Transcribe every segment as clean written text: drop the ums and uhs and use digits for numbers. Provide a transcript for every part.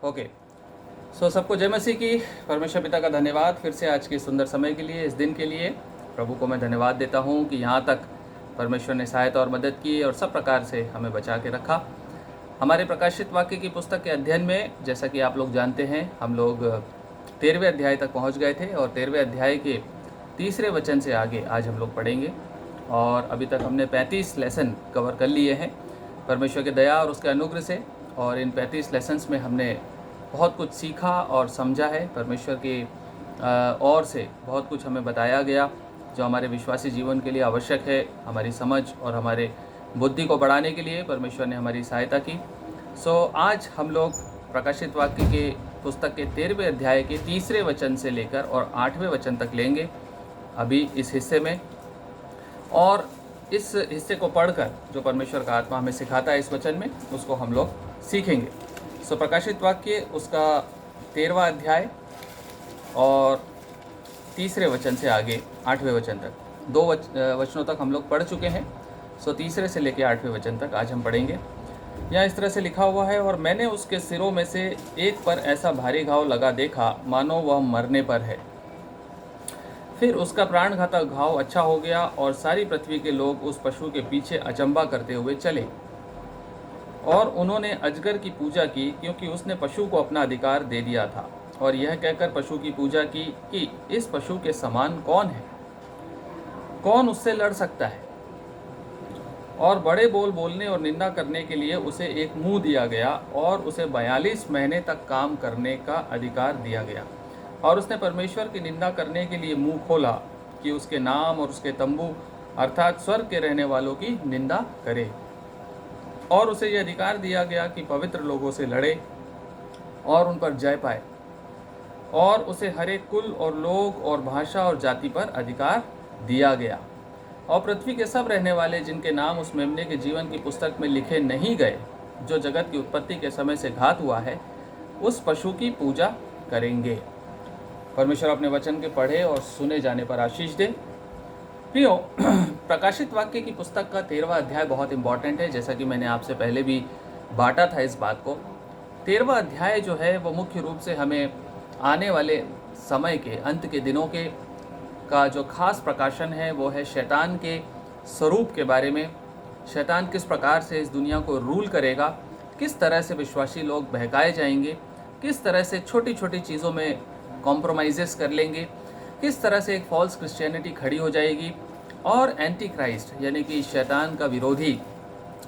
Okay. सो सबको जय मसीह की। परमेश्वर पिता का धन्यवाद फिर से आज के सुंदर समय के लिए, इस दिन के लिए। प्रभु को मैं धन्यवाद देता हूँ कि यहाँ तक परमेश्वर ने सहायता और मदद की और सब प्रकार से हमें बचा के रखा। हमारे प्रकाशित वाक्य की पुस्तक के अध्ययन में, जैसा कि आप लोग जानते हैं, हम लोग 13वें अध्याय तक पहुँच गए थे और 13वें अध्याय के 3रे वचन से आगे आज हम लोग पढ़ेंगे। और अभी तक हमने 35 लेसन कवर कर लिए हैं परमेश्वर के दया और उसके अनुग्रह से। और इन 35 लेसन्स में हमने बहुत कुछ सीखा और समझा है। परमेश्वर की ओर से बहुत कुछ हमें बताया गया जो हमारे विश्वासी जीवन के लिए आवश्यक है। हमारी समझ और हमारे बुद्धि को बढ़ाने के लिए परमेश्वर ने हमारी सहायता की। आज हम लोग प्रकाशित वाक्य के पुस्तक के 13वें अध्याय के 3रे वचन से लेकर और 8वें वचन तक लेंगे अभी इस हिस्से में। और इस हिस्से को पढ़कर जो परमेश्वर का आत्मा हमें सिखाता है इस वचन में, उसको हम लोग सीखेंगे। प्रकाशित वाक्य उसका 13वां अध्याय और 3रे वचन से आगे 8वें वचन तक, 2 वचनों तक हम लोग पढ़ चुके हैं। 3रे से लेकर 8वें वचन तक आज हम पढ़ेंगे। यहाँ इस तरह से लिखा हुआ है, और मैंने उसके सिरों में से एक पर ऐसा भारी घाव लगा देखा मानो वह मरने पर है। फिर उसका प्राणघातक घाव अच्छा हो गया और सारी पृथ्वी के लोग उस पशु के पीछे अचंभा करते हुए चले। और उन्होंने अजगर की पूजा की, क्योंकि उसने पशु को अपना अधिकार दे दिया था। और यह कहकर पशु की पूजा की कि इस पशु के समान कौन है, कौन उससे लड़ सकता है। और बड़े बोल बोलने और निंदा करने के लिए उसे एक मुंह दिया गया और उसे 42 महीने तक काम करने का अधिकार दिया गया। और उसने परमेश्वर की निंदा करने के लिए मुंह खोला कि उसके नाम और उसके तंबू अर्थात स्वर्ग के रहने वालों की निंदा करे। और उसे यह अधिकार दिया गया कि पवित्र लोगों से लड़े और उन पर जय पाए। और उसे हर एक कुल और लोग और भाषा और जाति पर अधिकार दिया गया। और पृथ्वी के सब रहने वाले जिनके नाम उस मेमने के जीवन की पुस्तक में लिखे नहीं गए, जो जगत की उत्पत्ति के समय से घात हुआ है, उस पशु की पूजा करेंगे। परमेश्वर अपने वचन के पढ़े और सुने जाने पर आशीष दे। प्रियो, प्रकाशित वाक्य की पुस्तक का 13वां अध्याय बहुत इंपॉर्टेंट है, जैसा कि मैंने आपसे पहले भी बांटा था इस बात को। 13वां अध्याय जो है वो मुख्य रूप से हमें आने वाले समय के, अंत के दिनों के का जो खास प्रकाशन है वो है शैतान के स्वरूप के बारे में। शैतान किस प्रकार से इस दुनिया को रूल करेगा, किस तरह से विश्वासी लोग बहकाए जाएंगे, किस तरह से छोटी छोटी चीज़ों में कॉम्प्रोमाइज़ेस कर लेंगे, किस तरह से एक फॉल्स क्रिश्चियनिटी खड़ी हो जाएगी, और एंटी क्राइस्ट यानी कि शैतान का विरोधी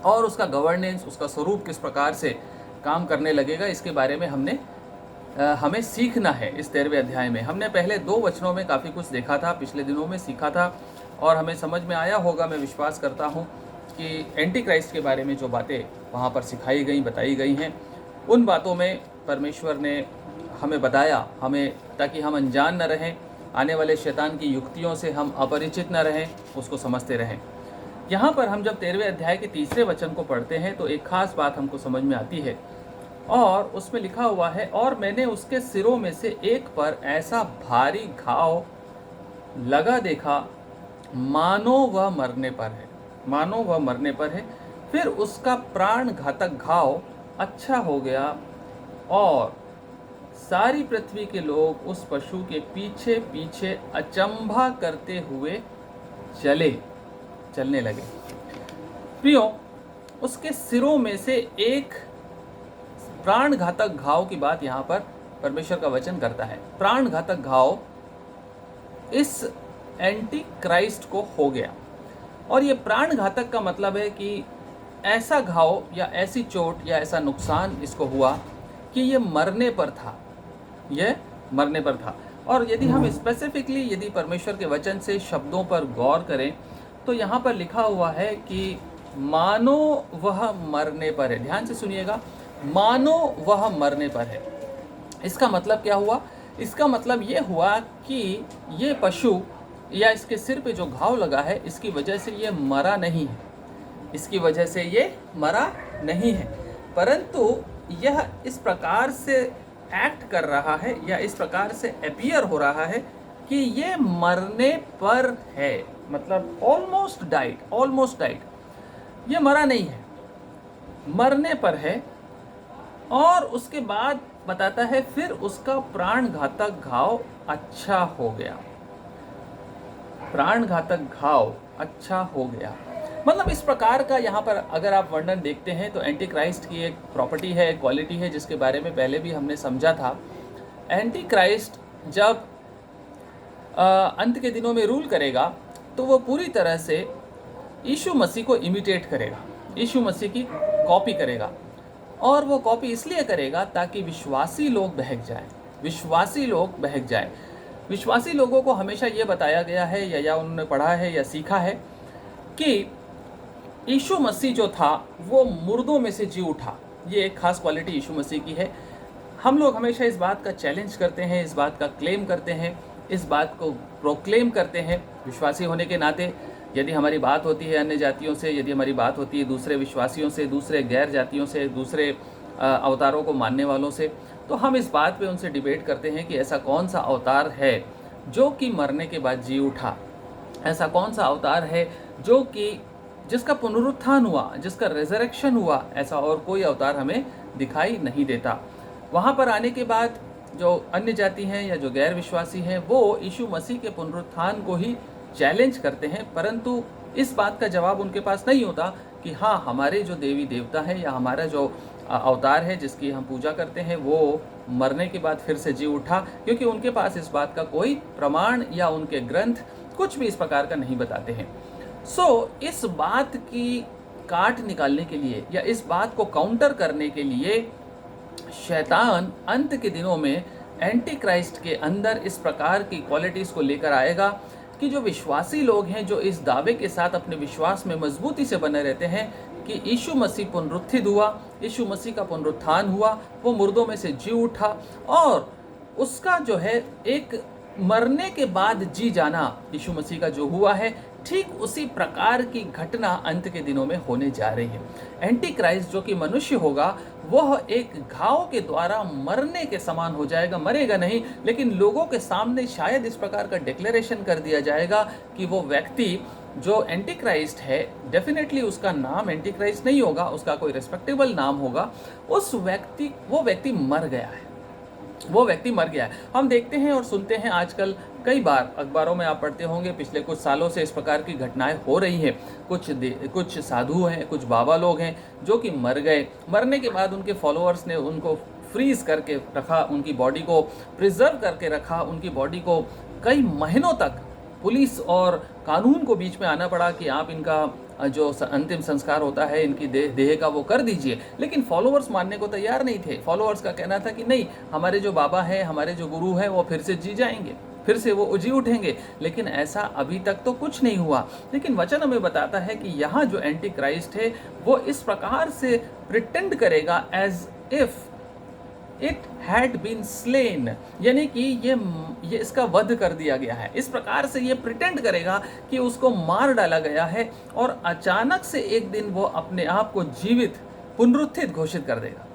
और उसका गवर्नेंस, उसका स्वरूप किस प्रकार से काम करने लगेगा, इसके बारे में हमें सीखना है। इस 13वें अध्याय में हमने पहले 2 वचनों में काफ़ी कुछ देखा था, पिछले दिनों में सीखा था, और हमें समझ में आया होगा, मैं विश्वास करता हूँ कि एंटी क्राइस्ट के बारे में जो बातें वहाँ पर सिखाई गई, बताई गई हैं, उन बातों में परमेश्वर ने हमें बताया, हमें, ताकि हम अनजान न रहें, आने वाले शैतान की युक्तियों से हम अपरिचित न रहें, उसको समझते रहें। यहाँ पर हम जब 13वें अध्याय के 3रे वचन को पढ़ते हैं तो एक खास बात हमको समझ में आती है, और उसमें लिखा हुआ है, और मैंने उसके सिरों में से एक पर ऐसा भारी घाव लगा देखा मानो वह मरने पर है, मानो वह मरने पर है। फिर उसका प्राण घातक घाव अच्छा हो गया और सारी पृथ्वी के लोग उस पशु के पीछे पीछे अचंभा करते हुए चलने लगे। प्रियो, उसके सिरों में से एक प्राण घातक घाव की बात यहाँ पर परमेश्वर का वचन करता है। प्राण घातक घाव इस एंटी क्राइस्ट को हो गया, और ये प्राण घातक का मतलब है कि ऐसा घाव या ऐसी चोट या ऐसा नुकसान इसको हुआ कि ये मरने पर था, ये मरने पर था। और यदि हम स्पेसिफिकली यदि परमेश्वर के वचन से शब्दों पर गौर करें तो यहाँ पर लिखा हुआ है कि मानो वह मरने पर है। ध्यान से सुनिएगा, मानो वह मरने पर है। इसका मतलब क्या हुआ? इसका मतलब ये हुआ कि ये पशु या इसके सिर पे जो घाव लगा है, इसकी वजह से ये मरा नहीं है, इसकी वजह से ये मरा नहीं है, परंतु यह इस प्रकार से एक्ट कर रहा है या इस प्रकार से अपीयर हो रहा है कि ये मरने पर है, मतलब ऑलमोस्ट डाइड। ये मरा नहीं है, मरने पर है। और उसके बाद बताता है फिर उसका प्राण घातक घाव अच्छा हो गया। प्राण घातक घाव अच्छा हो गया, मतलब इस प्रकार का यहाँ पर अगर आप वर्णन देखते हैं तो एंटी क्राइस्ट की एक प्रॉपर्टी है, एक क्वालिटी है, जिसके बारे में पहले भी हमने समझा था। एंटी क्राइस्ट जब अंत के दिनों में रूल करेगा तो वो पूरी तरह से यीशु मसीह को इमिटेट करेगा, यीशु मसीह की कॉपी करेगा। और वो कॉपी इसलिए करेगा ताकि विश्वासी लोग बहक जाएं, विश्वासी लोग बहक जाएं। विश्वासी लोगों को हमेशा ये बताया गया है या उन्होंने पढ़ा है या सीखा है कि यीशु मसीह जो था वो मुर्दों में से जी उठा। ये एक खास क्वालिटी यीशु मसीह की है। हम लोग हमेशा इस बात का चैलेंज करते हैं, इस बात का क्लेम करते हैं, इस बात को प्रोक्लेम करते हैं विश्वासी होने के नाते। यदि हमारी बात होती है अन्य जातियों से, यदि हमारी बात होती है दूसरे विश्वासियों से, दूसरे गैर जातियों से, दूसरे अवतारों को मानने वालों से, तो हम इस बात पे उनसे डिबेट करते हैं कि ऐसा कौन सा अवतार है जो कि मरने के बाद जी उठा, ऐसा कौन सा अवतार है जो कि जिसका पुनरुत्थान हुआ, जिसका रिजरेक्शन हुआ। ऐसा और कोई अवतार हमें दिखाई नहीं देता। वहाँ पर आने के बाद जो अन्य जाति हैं या जो गैर विश्वासी हैं वो यीशु मसीह के पुनरुत्थान को ही चैलेंज करते हैं, परंतु इस बात का जवाब उनके पास नहीं होता कि हाँ, हमारे जो देवी देवता है या हमारा जो अवतार है जिसकी हम पूजा करते हैं वो मरने के बाद फिर से जी उठा, क्योंकि उनके पास इस बात का कोई प्रमाण या उनके ग्रंथ कुछ भी इस प्रकार का नहीं बताते हैं। इस बात की काट निकालने के लिए या इस बात को काउंटर करने के लिए शैतान अंत के दिनों में एंटी क्राइस्ट के अंदर इस प्रकार की क्वालिटीज़ को लेकर आएगा कि जो विश्वासी लोग हैं, जो इस दावे के साथ अपने विश्वास में मजबूती से बने रहते हैं कि यीशु मसीह पुनरुत्थित हुआ, यीशु मसीह का पुनरुत्थान हुआ, वो मुर्दों में से जी उठा और उसका जो है एक मरने के बाद जी जाना यीशु मसीह का जो हुआ है, ठीक उसी प्रकार की घटना अंत के दिनों में होने जा रही है। एंटी क्राइस्ट जो कि मनुष्य होगा वह एक घाव के द्वारा मरने के समान हो जाएगा, मरेगा नहीं, लेकिन लोगों के सामने शायद इस प्रकार का डिक्लेरेशन कर दिया जाएगा कि वो व्यक्ति जो एंटी क्राइस्ट है, डेफिनेटली उसका नाम एंटी क्राइस्ट नहीं होगा, उसका कोई रिस्पेक्टेबल नाम होगा, वो व्यक्ति मर गया है, वो व्यक्ति मर गया है। हम देखते हैं और सुनते हैं आजकल कई बार अखबारों में आप पढ़ते होंगे, पिछले कुछ सालों से इस प्रकार की घटनाएं हो रही हैं। कुछ साधु हैं, कुछ बाबा लोग हैं जो कि मर गए, मरने के बाद उनके फॉलोअर्स ने उनको फ्रीज करके रखा, उनकी बॉडी को प्रिजर्व करके रखा, उनकी बॉडी को कई महीनों तक पुलिस और कानून को बीच में आना पड़ा कि आप इनका जो अंतिम संस्कार होता है इनकी देह का वो कर दीजिए। लेकिन फॉलोअर्स मानने को तैयार नहीं थे। फॉलोअर्स का कहना था कि नहीं, हमारे जो बाबा हैं, हमारे जो गुरु हैं, वो फिर से जी जाएंगे, फिर से वो जी उठेंगे। लेकिन ऐसा अभी तक तो कुछ नहीं हुआ। लेकिन वचन हमें बताता है कि यहाँ जो एंटी क्राइस्ट है वो इस प्रकार से प्रिटेंड करेगा as if it had been slain, यानी कि ये इसका वध कर दिया गया है। इस प्रकार से ये प्रिटेंड करेगा कि उसको मार डाला गया है और अचानक से एक दिन वो अपने आप को जीवित पुनरुत्थित घोषित कर देगा।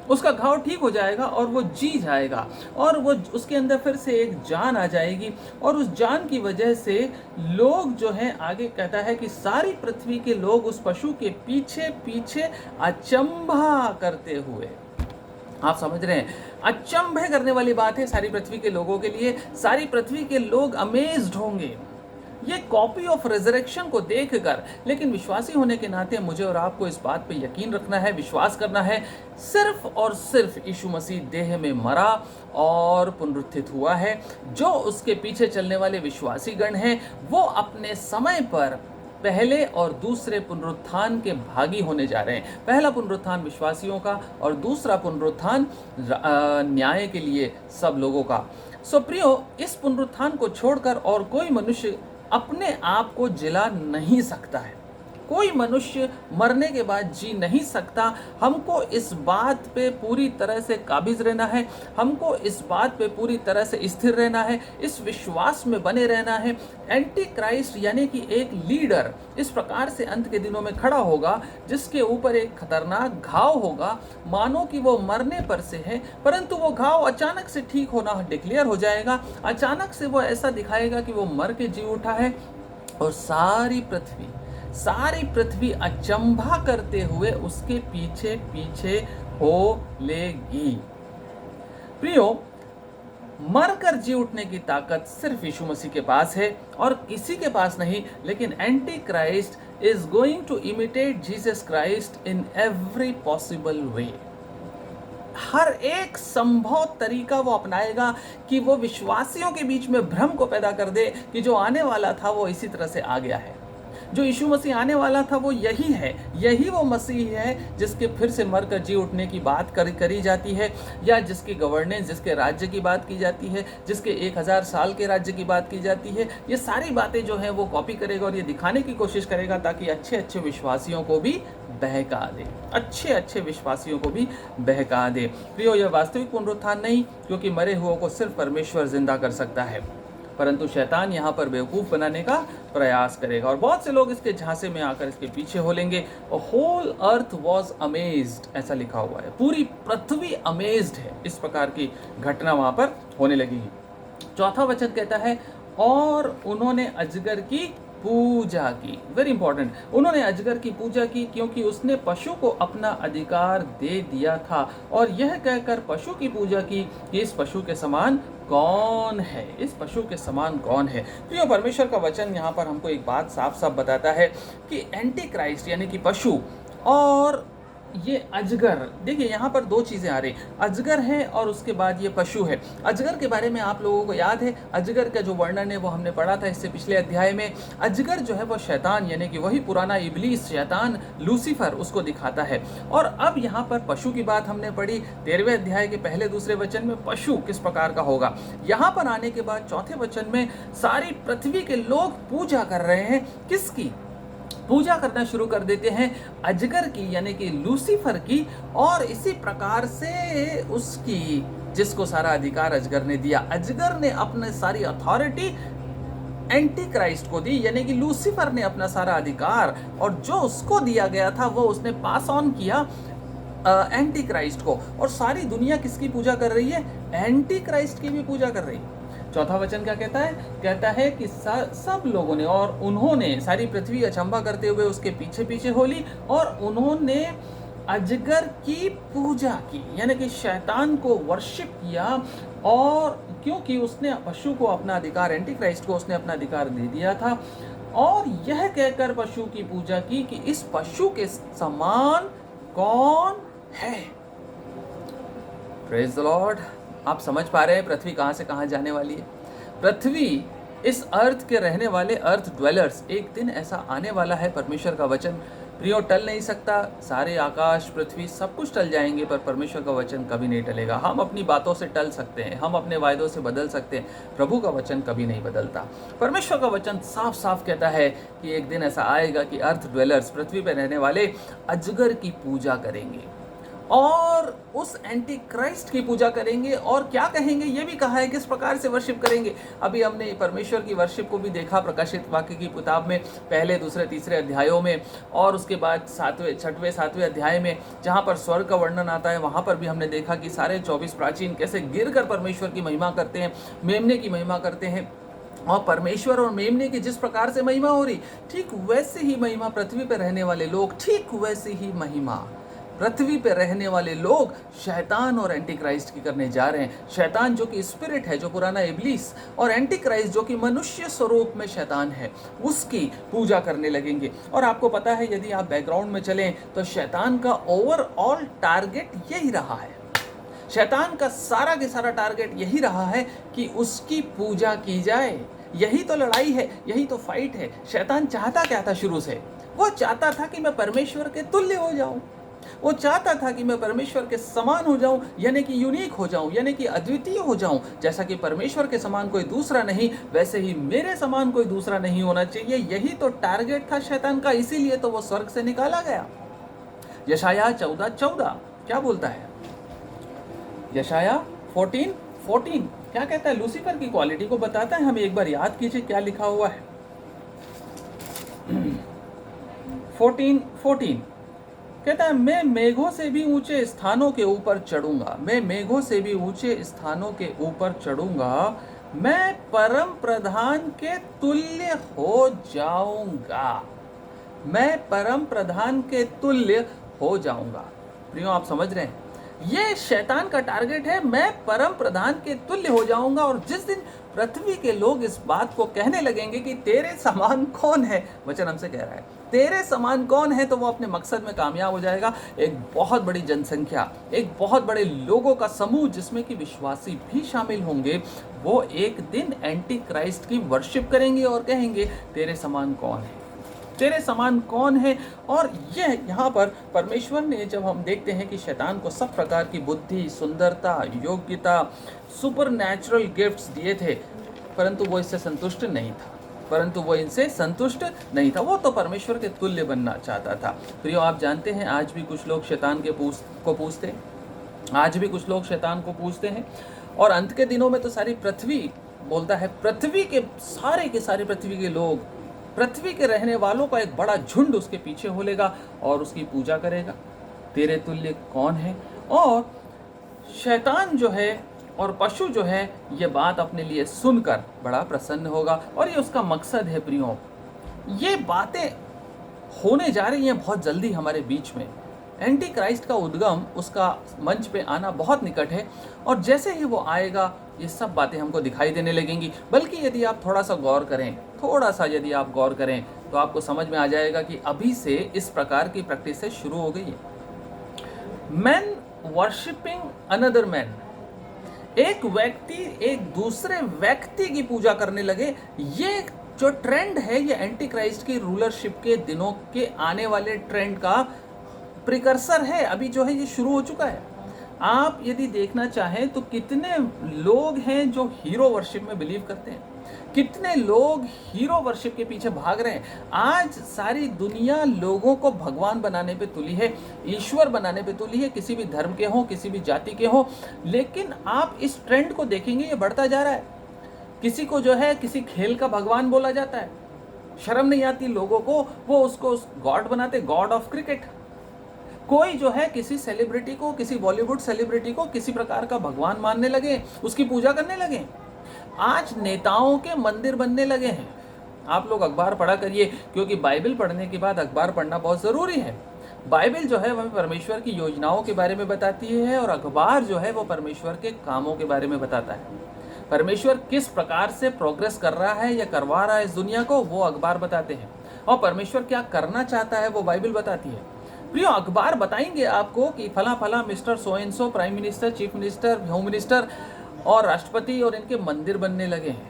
उसका घाव ठीक हो जाएगा और वो जी जाएगा और वो उसके अंदर फिर से एक जान आ जाएगी और उस जान की वजह से लोग जो हैं, आगे कहता है कि सारी पृथ्वी के लोग उस पशु के पीछे पीछे अचंभा करते हुए, आप समझ रहे हैं, अचंभे करने वाली बात है सारी पृथ्वी के लोगों के लिए। सारी पृथ्वी के लोग अमेज्ड होंगे ये कॉपी ऑफ रिजरेक्शन को देखकर। लेकिन विश्वासी होने के नाते मुझे और आपको इस बात पे यकीन रखना है, विश्वास करना है, सिर्फ और सिर्फ यीशु मसीह देह में मरा और पुनरुत्थित हुआ है। जो उसके पीछे चलने वाले विश्वासी गण हैं वो अपने समय पर पहले और दूसरे पुनरुत्थान के भागी होने जा रहे हैं। पहला पुनरुत्थान विश्वासियों का और दूसरा पुनरुत्थान न्याय के लिए सब लोगों का। प्रियो, इस पुनरुत्थान को छोड़कर और कोई मनुष्य अपने आप को जिला नहीं सकता है। कोई मनुष्य मरने के बाद जी नहीं सकता। हमको इस बात पे पूरी तरह से काबिज रहना है, हमको इस बात पे पूरी तरह से स्थिर रहना है, इस विश्वास में बने रहना है। एंटी क्राइस्ट यानी कि एक लीडर इस प्रकार से अंत के दिनों में खड़ा होगा जिसके ऊपर एक खतरनाक घाव होगा, मानो कि वो मरने पर से है, परंतु वो घाव अचानक से ठीक होना डिक्लेयर हो जाएगा। अचानक से वो ऐसा दिखाएगा कि वो मर के जी उठा है और सारी पृथ्वी अचंभा करते हुए उसके पीछे पीछे हो लेगी। प्रियो, मरकर जी उठने की ताकत सिर्फ यीशु मसीह के पास है और किसी के पास नहीं, लेकिन Antichrist is going to imitate Jesus Christ in every possible way. हर एक संभव तरीका वो अपनाएगा कि वो विश्वासियों के बीच में भ्रम को पैदा कर दे कि जो आने वाला था वो इसी तरह से आ गया है। जो यीशु मसीह आने वाला था वो यही है, यही वो मसीह है जिसके फिर से मरकर जी उठने की बात करी जाती है, या जिसकी गवर्नेंस, जिसके राज्य की बात की जाती है, जिसके 1000 साल के राज्य की बात की जाती है। ये सारी बातें जो हैं वो कॉपी करेगा और ये दिखाने की कोशिश करेगा ताकि अच्छे अच्छे विश्वासियों को भी बहका दे, अच्छे अच्छे विश्वासियों को भी बहका दे। प्रियो, यह वास्तविक पुनरुत्थान नहीं, क्योंकि मरे हुओं को सिर्फ परमेश्वर जिंदा कर सकता है, परंतु शैतान यहाँ पर बेवकूफ़ बनाने का प्रयास करेगा और बहुत से लोग इसके झांसे में आकर इसके पीछे हो लेंगे। होल अर्थ वॉज अमेज्ड, ऐसा लिखा हुआ है, पूरी पृथ्वी अमेज्ड है। इस प्रकार की घटना वहाँ पर होने लगेगी। चौथा वचन कहता है, और उन्होंने अजगर की पूजा की। वेरी इंपॉर्टेंट, उन्होंने अजगर की पूजा की क्योंकि उसने पशु को अपना अधिकार दे दिया था, और यह कहकर पशु की पूजा की कि इस पशु के समान कौन है, इस पशु के समान कौन है। प्रिय, परमेश्वर का वचन यहाँ पर हमको एक बात साफ साफ बताता है कि एंटी क्राइस्ट यानी कि पशु और ये अजगर, देखिए यहाँ पर दो चीज़ें आ रही, अजगर है और उसके बाद ये पशु है। अजगर के बारे में आप लोगों को याद है, अजगर का जो वर्णन है वो हमने पढ़ा था इससे पिछले अध्याय में। अजगर जो है वो शैतान यानी कि वही पुराना इब्लीस, शैतान लूसीफर, उसको दिखाता है। और अब यहाँ पर पशु की बात हमने पढ़ी 13वें अध्याय के पहले दूसरे वचन में, पशु किस प्रकार का होगा। यहाँ पर आने के बाद चौथे वचन में सारी पृथ्वी के लोग पूजा कर रहे हैं। किसकी पूजा करना शुरू कर देते हैं? अजगर की यानी कि लूसीफर की, और इसी प्रकार से उसकी जिसको सारा अधिकार अजगर ने दिया। अजगर ने अपने सारी अथॉरिटी एंटी क्राइस्ट को दी, यानी कि लूसीफर ने अपना सारा अधिकार और जो उसको दिया गया था वो उसने पास ऑन किया एंटी क्राइस्ट को। और सारी दुनिया किसकी पूजा कर रही है? एंटी क्राइस्ट की भी पूजा कर रही है। चौथा वचन क्या कहता है? कहता है कि सब लोगों ने और उन्होंने, सारी पृथ्वी अचंभा करते हुए उसके पीछे पीछे हो ली और उन्होंने अजगर की पूजा की, यानी कि शैतान को वर्शिप किया। और क्योंकि उसने पशु को अपना अधिकार, एंटी क्राइस्ट को उसने अपना अधिकार दे दिया था, और यह कहकर पशु की पूजा की कि इस पशु के समान कौन है। Praise the Lord. आप समझ पा रहे हैं पृथ्वी कहाँ से कहाँ जाने वाली है? पृथ्वी, इस अर्थ के रहने वाले अर्थ ड्वेलर्स, एक दिन ऐसा आने वाला है, परमेश्वर का वचन प्रियो टल नहीं सकता। सारे आकाश, पृथ्वी, सब कुछ टल जाएंगे, पर परमेश्वर का वचन कभी नहीं टलेगा। हम अपनी बातों से टल सकते हैं, हम अपने वायदों से बदल सकते हैं, प्रभु का वचन कभी नहीं बदलता। परमेश्वर का वचन साफ साफ कहता है कि एक दिन ऐसा आएगा कि अर्थ ड्वेलर्स, पृथ्वी पर रहने वाले, अजगर की पूजा करेंगे और उस एंटी क्राइस्ट की पूजा करेंगे। और क्या कहेंगे ये भी कहा है, किस प्रकार से वर्शिप करेंगे। अभी हमने परमेश्वर की वर्शिप को भी देखा प्रकाशित वाक्य की किताब में, पहले, दूसरे, तीसरे अध्यायों में, और उसके बाद 6वें, 7वें अध्याय में जहाँ पर स्वर्ग का वर्णन आता है, वहाँ पर भी हमने देखा कि सारे 24 प्राचीन कैसे गिरकर परमेश्वर की महिमा करते हैं, मेमने की महिमा करते हैं। और परमेश्वर और मेमने की जिस प्रकार से महिमा हो रही, ठीक वैसे ही महिमा पृथ्वी पर रहने वाले लोग, ठीक वैसे ही महिमा पृथ्वी पे रहने वाले लोग शैतान और एंटी क्राइस्ट की करने जा रहे हैं। शैतान जो कि स्पिरिट है, जो पुराना इब्लीस, और एंटी क्राइस्ट जो कि मनुष्य स्वरूप में शैतान है, उसकी पूजा करने लगेंगे। और आपको पता है, यदि आप बैकग्राउंड में चलें तो शैतान का ओवरऑल टारगेट यही रहा है। शैतान का सारा के सारा टारगेट यही रहा है कि उसकी पूजा की जाए। यही तो लड़ाई है, यही तो फाइट है। शैतान चाहता क्या था शुरू से? वो चाहता था कि मैं परमेश्वर के तुल्य हो जाऊं, वो चाहता था कि मैं परमेश्वर के समान हो जाऊं, यानी कि यूनिक हो जाऊं, यानी कि अद्वितीय हो जाऊं। जैसा कि परमेश्वर के समान कोई दूसरा नहीं, वैसे ही मेरे समान कोई दूसरा नहीं होना चाहिए। यही तो टारगेट था शैतान का, इसीलिए तो वो स्वर्ग से निकाला गया। यशाया 14:14 क्या बोलता है? यशाया 14:14 क्या कहता है? लूसीफर की क्वालिटी को बताता है। हमें एक बार याद कीजिए क्या लिखा हुआ है। 14:14 कहता है, मैं मेघों से भी ऊंचे स्थानों के ऊपर चढ़ूंगा, मैं मेघों से भी ऊंचे स्थानों के ऊपर चढ़ूंगा, मैं परम प्रधान के तुल्य हो जाऊंगा, मैं परम प्रधान के तुल्य हो जाऊंगा। प्रियो आप समझ रहे हैं, ये शैतान का टारगेट है। मैं परम प्रधान के तुल्य हो जाऊंगा, और जिस दिन पृथ्वी के लोग इस बात को कहने लगेंगे कि तेरे समान कौन है, वचन हमसे कह रहा है तेरे समान कौन है, तो वो अपने मकसद में कामयाब हो जाएगा। एक बहुत बड़ी जनसंख्या, एक बहुत बड़े लोगों का समूह जिसमें कि विश्वासी भी शामिल होंगे, वो एक दिन एंटी क्राइस्ट की वर्शिप करेंगे और कहेंगे तेरे समान कौन है, तेरे समान कौन है। और यह यहाँ पर परमेश्वर ने, जब हम देखते हैं कि शैतान को सब प्रकार की बुद्धि, सुंदरता, योग्यता, सुपर नेचुरल गिफ्ट्स दिए थे, परंतु वो इससे संतुष्ट नहीं था, वो तो परमेश्वर के तुल्य बनना चाहता था। प्रियो आप जानते हैं, आज भी कुछ लोग शैतान को पूछते हैं, आज भी कुछ लोग शैतान को पूछते हैं। और अंत के दिनों में तो सारी पृथ्वी बोलता है, पृथ्वी के सारे पृथ्वी के लोग, पृथ्वी के रहने वालों का एक बड़ा झुंड उसके पीछे होलेगा और उसकी पूजा करेगा, तेरे तुल्य कौन है। और शैतान जो है और पशु जो है, ये बात अपने लिए सुनकर बड़ा प्रसन्न होगा, और ये उसका मकसद है। प्रियो ये बातें होने जा रही हैं बहुत जल्दी हमारे बीच में। एंटी क्राइस्ट का उद्गम, उसका मंच पे आना बहुत निकट है, और जैसे ही वो आएगा ये सब बातें हमको दिखाई देने लगेंगी। बल्कि यदि आप थोड़ा सा यदि आप गौर करें तो आपको समझ में आ जाएगा कि अभी से इस प्रकार की प्रैक्टिस शुरू हो गई है। मैन वर्शिपिंग अनदर मैन, एक व्यक्ति एक दूसरे व्यक्ति की पूजा करने लगे, ये जो ट्रेंड है, ये एंटी क्राइस्ट की रूलरशिप के दिनों के आने वाले ट्रेंड का प्रिकर्सर है। अभी जो है ये शुरू हो चुका है। आप यदि देखना चाहें तो कितने लोग हैं जो हीरो वर्शिप में बिलीव करते हैं, कितने लोग हीरो वर्शिप के पीछे भाग रहे हैं। आज सारी दुनिया लोगों को भगवान बनाने पे तुली है, ईश्वर बनाने पे तुली है, किसी भी धर्म के हों, किसी भी जाति के हों। लेकिन आप इस ट्रेंड को देखेंगे, ये बढ़ता जा रहा है। किसी को जो है किसी खेल का भगवान बोला जाता है, शर्म नहीं आती लोगों को, वो उसको गॉड बनाते, गॉड ऑफ क्रिकेट। कोई जो है किसी सेलिब्रिटी को, किसी बॉलीवुड सेलिब्रिटी को किसी प्रकार का भगवान मानने लगे, उसकी पूजा करने लगे। आज नेताओं के मंदिर बनने लगे हैं। आप लोग अखबार पढ़ा करिए, क्योंकि बाइबल पढ़ने के बाद अखबार पढ़ना बहुत ज़रूरी है। बाइबल जो है वह परमेश्वर की योजनाओं के बारे में बताती है, और अखबार जो है वो परमेश्वर के कामों के बारे में बताता है। परमेश्वर किस प्रकार से प्रोग्रेस कर रहा है या करवा रहा है इस दुनिया को, वो अखबार बताते हैं। और परमेश्वर क्या करना चाहता है वो बाइबल बताती है। प्रियो अखबार बताएंगे आपको कि फला फला mister so and so, prime minister, chief minister, home minister और राष्ट्रपति और इनके मंदिर बनने लगे हैं।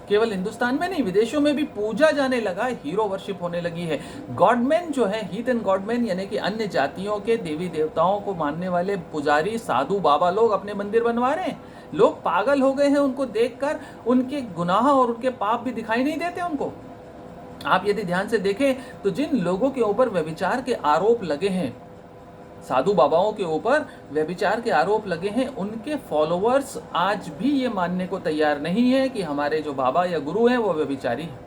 केवल हिंदुस्तान में नहीं, विदेशों में भी पूजा जाने लगा, हीरो वर्शिप होने लगी है। गॉडमैन जो है, हीथन गॉडमैन, यानी कि अन्य जातियों के देवी देवताओं को मानने वाले पुजारी, साधु बाबा लोग अपने मंदिर बनवा रहे हैं। लोग पागल हो गए हैं उनको देखकर, उनके गुनाह और उनके पाप भी दिखाई नहीं देते उनको। आप यदि ध्यान से देखें तो जिन लोगों के ऊपर व्यभिचार के आरोप लगे हैं, साधु बाबाओं के ऊपर व्यभिचार के आरोप लगे हैं, उनके फॉलोअर्स आज भी ये मानने को तैयार नहीं है कि हमारे जो बाबा या गुरु हैं वो व्यभिचारी हैं।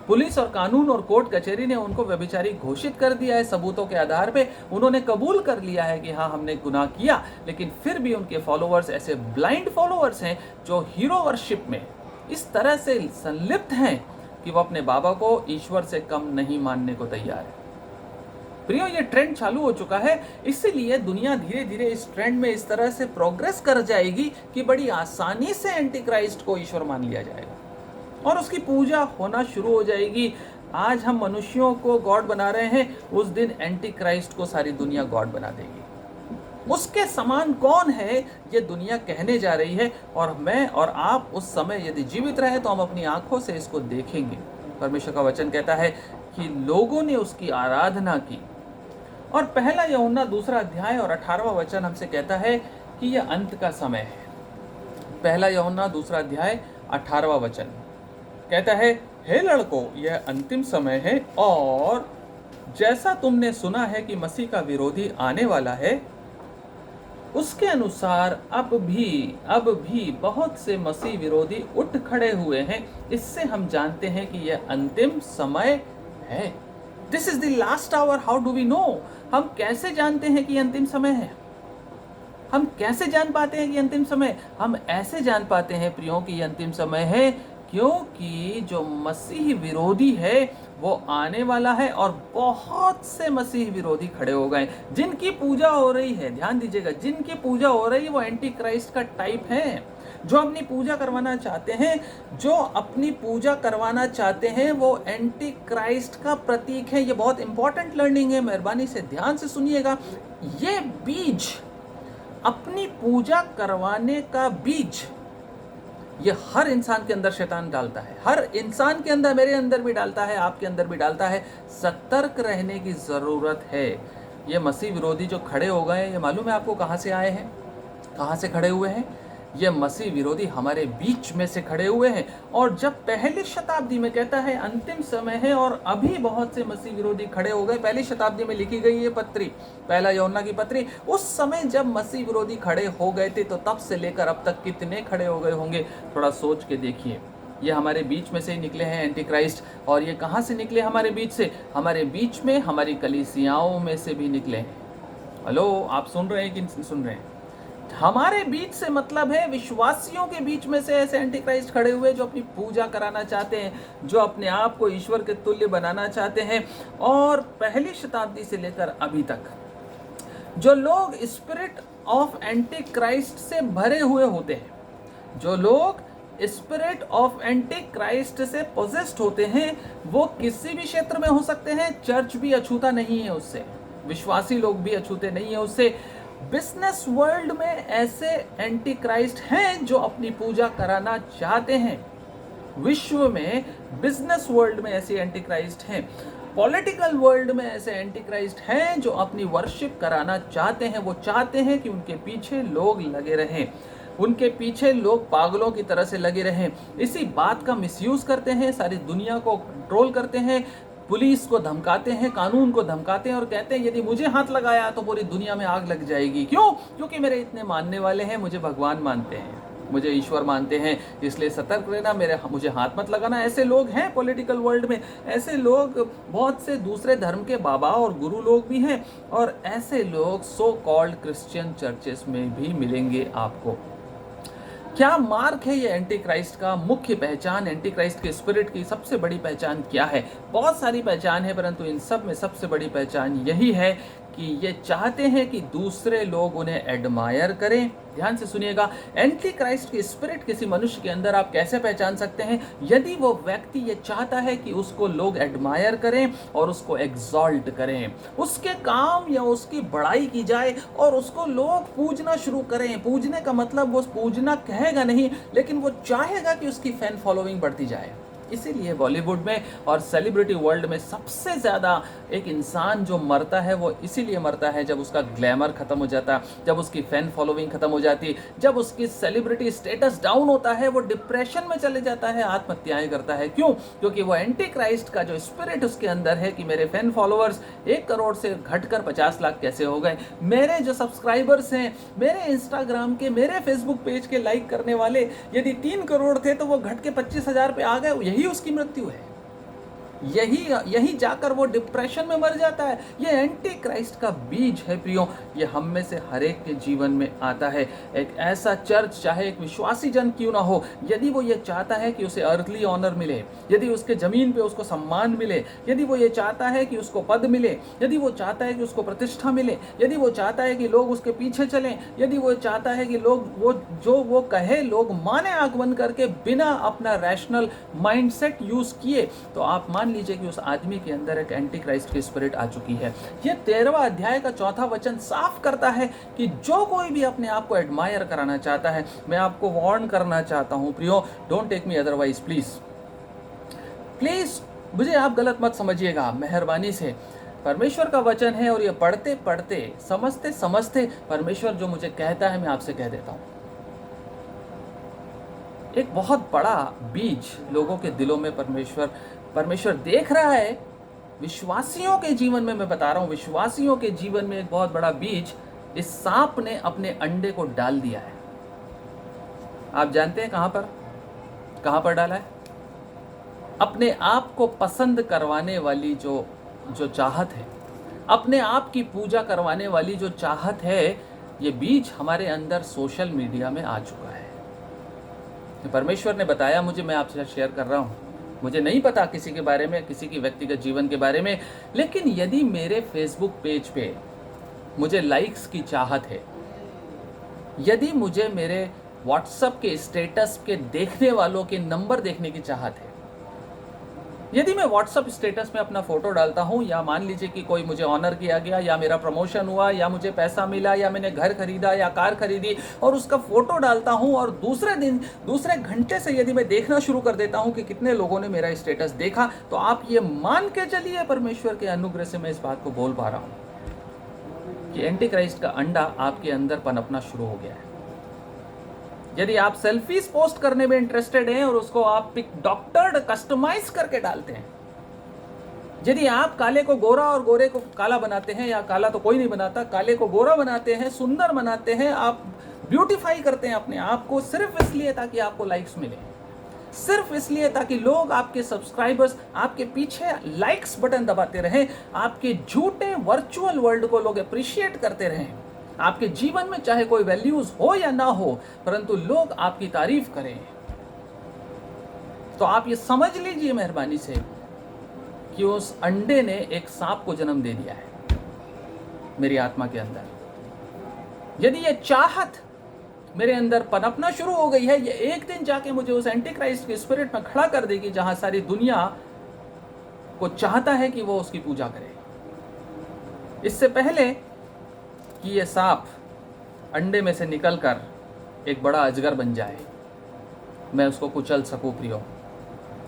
पुलिस और कानून और कोर्ट कचहरी ने उनको व्यभिचारी घोषित कर दिया है। सबूतों के आधार पे उन्होंने कबूल कर लिया है कि हाँ हमने गुनाह किया, लेकिन फिर भी उनके फॉलोअर्स ऐसे ब्लाइंड फॉलोअर्स हैं जो हीरो वर्शिप में इस तरह से संलिप्त हैं कि वो अपने बाबा को ईश्वर से कम नहीं मानने को तैयार है। प्रियो ये ट्रेंड चालू हो चुका है, इसीलिए दुनिया धीरे धीरे इस ट्रेंड में इस तरह से प्रोग्रेस कर जाएगी कि बड़ी आसानी से एंटी क्राइस्ट को ईश्वर मान लिया जाएगा और उसकी पूजा होना शुरू हो जाएगी। आज हम मनुष्यों को गॉड बना रहे हैं, उस दिन एंटी क्राइस्ट को सारी दुनिया गॉड बना देगी। उसके समान कौन है ये दुनिया कहने जा रही है, और मैं और आप उस समय यदि जीवित रहे तो हम अपनी आंखों से इसको देखेंगे। परमेश्वर का वचन कहता है कि लोगों ने उसकी आराधना की, और पहला यूहन्ना 2 अध्याय और 18वां वचन हमसे कहता है कि यह अंत का समय है। पहला यूहन्ना 2 अध्याय 18वां वचन कहता है, हे लड़कों यह अंतिम समय है, और जैसा तुमने सुना है कि मसीह का विरोधी आने वाला है, उसके अनुसार अब भी बहुत से मसीह विरोधी उठ खड़े हुए हैं। इससे हम जानते हैं कि यह अंतिम समय है। This is the last hour. How do we know? हम कैसे जानते हैं कि अंतिम समय है? हम कैसे जान पाते हैं कि अंतिम समय? हम ऐसे जान पाते हैं प्रियों कि अंतिम समय है क्योंकि जो मसीह विरोधी है वो आने वाला है और बहुत से मसीह विरोधी खड़े हो गए जिनकी पूजा हो रही है। ध्यान दीजिएगा, जिनकी पूजा हो रही है वो एंटी क्राइस्ट का टाइप है। जो अपनी पूजा करवाना चाहते हैं, जो अपनी पूजा करवाना चाहते हैं वो एंटी क्राइस्ट का प्रतीक है। ये बहुत इंपॉर्टेंट लर्निंग है, मेहरबानी से ध्यान से सुनिएगा। ये बीज, अपनी पूजा करवाने का बीज, ये हर इंसान के अंदर शैतान डालता है। हर इंसान के अंदर, मेरे अंदर भी डालता है, आपके अंदर भी डालता है। सतर्क रहने की ज़रूरत है। ये मसीह विरोधी जो खड़े हो गए, ये मालूम है आपको कहाँ से आए हैं, कहाँ से खड़े हुए हैं? ये मसीह विरोधी हमारे बीच में से खड़े हुए हैं। और जब पहली शताब्दी में, कहता है अंतिम समय है और अभी बहुत से मसीह विरोधी खड़े हो गए। पहली शताब्दी में लिखी गई ये पत्री, पहला यूहन्ना की पत्री। उस समय जब मसीह विरोधी खड़े हो गए थे तो तब से लेकर अब तक कितने खड़े हो गए होंगे, थोड़ा सोच के देखिए। ये हमारे बीच में से ही निकले हैं एंटी क्राइस्ट। और ये कहाँ से निकले हमारे बीच से? हमारे बीच में, हमारी कलीसियाओं में से भी निकले हैं। हेलो, आप सुन रहे हैं कि नहीं सुन रहे हैं? हमारे बीच से मतलब है विश्वासियों के बीच में से ऐसे एंटी क्राइस्ट खड़े हुए जो अपनी पूजा कराना चाहते हैं, जो अपने आप को ईश्वर के तुल्य बनाना चाहते हैं। और पहली शताब्दी से लेकर अभी तक जो लोग स्पिरिट ऑफ एंटी क्राइस्ट से भरे हुए होते हैं, जो लोग स्पिरिट ऑफ एंटी क्राइस्ट से पोजेस्ड होते हैं, वो किसी भी क्षेत्र में हो सकते हैं। चर्च भी अछूता नहीं है उससे, विश्वासी लोग भी अछूते नहीं है उससे। बिजनेस वर्ल्ड में ऐसे एंटी क्राइस्ट हैं जो अपनी पूजा कराना चाहते हैं। विश्व में, बिजनेस वर्ल्ड में ऐसे एंटी क्राइस्ट हैं। पॉलिटिकल वर्ल्ड में ऐसे एंटी क्राइस्ट हैं जो अपनी वर्शिप कराना चाहते हैं। वो चाहते हैं कि उनके पीछे लोग लगे रहें, उनके पीछे लोग पागलों की तरह से लगे रहें। इसी बात का मिसयूज करते हैं, सारी दुनिया को कंट्रोल करते हैं, पुलिस को धमकाते हैं, कानून को धमकाते हैं और कहते हैं यदि मुझे हाथ लगाया तो पूरी दुनिया में आग लग जाएगी। क्यों? क्योंकि मेरे इतने मानने वाले हैं, मुझे भगवान मानते हैं, मुझे ईश्वर मानते हैं, इसलिए सतर्क रहना, मुझे हाथ मत लगाना। ऐसे लोग हैं पॉलिटिकल वर्ल्ड में। ऐसे लोग बहुत से दूसरे धर्म के बाबा और गुरु लोग भी हैं। और ऐसे लोग सो कॉल्ड क्रिश्चियन चर्चेस में भी मिलेंगे आपको। क्या मार्क है ये एंटी क्राइस्ट का? मुख्य पहचान एंटी क्राइस्ट के स्पिरिट की सबसे बड़ी पहचान क्या है? बहुत सारी पहचान है, परंतु इन सब में सबसे बड़ी पहचान यही है कि ये चाहते हैं कि दूसरे लोग उन्हें एडमायर करें। ध्यान से सुनिएगा, एंटी क्राइस्ट की स्पिरिट किसी मनुष्य के अंदर आप कैसे पहचान सकते हैं? यदि वो व्यक्ति ये चाहता है कि उसको लोग एडमायर करें और उसको एग्जॉल्ट करें, उसके काम या उसकी बड़ाई की जाए और उसको लोग पूजना शुरू करें। पूजने का मतलब वो पूजना कहेगा नहीं, लेकिन वो चाहेगा कि उसकी फैन फॉलोइंग बढ़ती जाए। इसीलिए बॉलीवुड में और सेलिब्रिटी वर्ल्ड में सबसे ज़्यादा एक इंसान जो मरता है वो इसीलिए मरता है जब उसका ग्लैमर खत्म हो जाता, जब उसकी फैन फॉलोइंग खत्म हो जाती, जब उसकी सेलिब्रिटी स्टेटस डाउन होता है, वो डिप्रेशन में चले जाता है, आत्महत्याएं करता है। क्यों? क्योंकि वो एंटी क्राइस्ट का जो स्पिरिट उसके अंदर है कि मेरे फैन फॉलोअर्स 1 करोड़ से घटकर 50 लाख कैसे हो गए, मेरे जो सब्सक्राइबर्स हैं, मेरे इंस्टाग्राम के, मेरे फेसबुक पेज के लाइक करने वाले यदि 3 करोड़ थे तो वो घट के 25,000 पे आ गए, यही उसकी मृत्यु है। यही जाकर वो डिप्रेशन में मर जाता है। ये एंटी क्राइस्ट का बीज है प्रियो। ये हम में से हर एक के जीवन में आता है। एक ऐसा चर्च, चाहे एक विश्वासी जन क्यों ना हो, यदि वो ये चाहता है कि उसे अर्थली ऑनर मिले, यदि उसके जमीन पे उसको सम्मान मिले, यदि वो ये चाहता है कि उसको पद मिले, यदि वो चाहता है कि उसको प्रतिष्ठा मिले, यदि वो चाहता है कि लोग उसके पीछे चलें, यदि वो चाहता है कि लोग वो कहे लोग माने आंख बंद करके बिना अपना रैशनल माइंडसेट यूज किए, तो आप मान लीजिए कि उस आदमी के अंदर एक एंटी क्राइस्ट की स्पिरिट आ चुकी है। ये 13वां अध्याय का 4था वचन साफ करता है कि जो कोई भी अपने आप को एडमायर कराना चाहता है, मैं आपको वार्न करना चाहता हूं Priyo, don't take me otherwise, please मुझे आप गलत मत समझिएगा, मेहरबानी से। परमेश्वर का वचन है और ये पढ़ते पढ़ते, समझते समझते परमेश्वर जो मुझे कहता है मैं आपसे कह देता हूं। एक बहुत बड़ा बीज लोगों के दिलों में परमेश्वर देख रहा है। विश्वासियों के जीवन में मैं बता रहा हूं, विश्वासियों के जीवन में एक बहुत बड़ा बीज इस सांप ने अपने अंडे को डाल दिया है। आप जानते हैं कहां पर डाला है? अपने आप को पसंद करवाने वाली जो चाहत है, अपने आप की पूजा करवाने वाली जो चाहत है, ये बीज हमारे अंदर सोशल मीडिया में आ चुका है। परमेश्वर ने बताया मुझे, मैं आपसे शेयर कर रहा हूँ। मुझे नहीं पता किसी के बारे में, किसी की व्यक्तिगत जीवन के बारे में, लेकिन यदि मेरे फेसबुक पेज पे मुझे लाइक्स की चाहत है, यदि मुझे मेरे व्हाट्सएप के स्टेटस के देखने वालों के नंबर देखने की चाहत है, यदि मैं व्हाट्सएप स्टेटस में अपना फोटो डालता हूं, या मान लीजिए कि कोई मुझे ऑनर किया गया, या मेरा प्रमोशन हुआ, या मुझे पैसा मिला, या मैंने घर खरीदा या कार खरीदी और उसका फोटो डालता हूं, और दूसरे दिन दूसरे घंटे से यदि मैं देखना शुरू कर देता हूं कि कितने लोगों ने मेरा स्टेटस देखा, तो आप ये मान के चलिए परमेश्वर के अनुग्रह से मैं इस बात को बोल पा रहा हूं कि एंटी क्राइस्ट का अंडा आपके अंदर पनपना शुरू हो गया है। यदि आप सेल्फीज पोस्ट करने में इंटरेस्टेड हैं और उसको आप पिक डॉक्टर्ड कस्टमाइज करके डालते हैं, यदि आप काले को गोरा और गोरे को काला बनाते हैं, या काला तो कोई नहीं बनाता, काले को गोरा बनाते हैं, सुंदर बनाते हैं, आप ब्यूटीफाई करते हैं अपने आप को सिर्फ इसलिए ताकि आपको लाइक्स मिले, सिर्फ इसलिए ताकि लोग, आपके सब्सक्राइबर्स आपके पीछे लाइक्स बटन दबाते रहें, आपके झूठे वर्चुअल वर्ल्ड को लोग अप्रिशिएट करते रहें, आपके जीवन में चाहे कोई वैल्यूज हो या ना हो, परंतु लोग आपकी तारीफ करें। तो आप ये समझ लीजिए मेहरबानी से कि उस अंडे ने एक सांप को जन्म दे दिया है मेरी आत्मा के अंदर। यदि ये चाहत मेरे अंदर पनपना शुरू हो गई है, ये एक दिन जाके मुझे उस एंटी क्राइस्ट के स्पिरिट में खड़ा कर देगी, जहां सारी दुनिया को चाहता है कि वो उसकी पूजा करे। इससे पहले कि ये सांप अंडे में से निकलकर एक बड़ा अजगर बन जाए, मैं उसको कुचल सकूं प्रियो,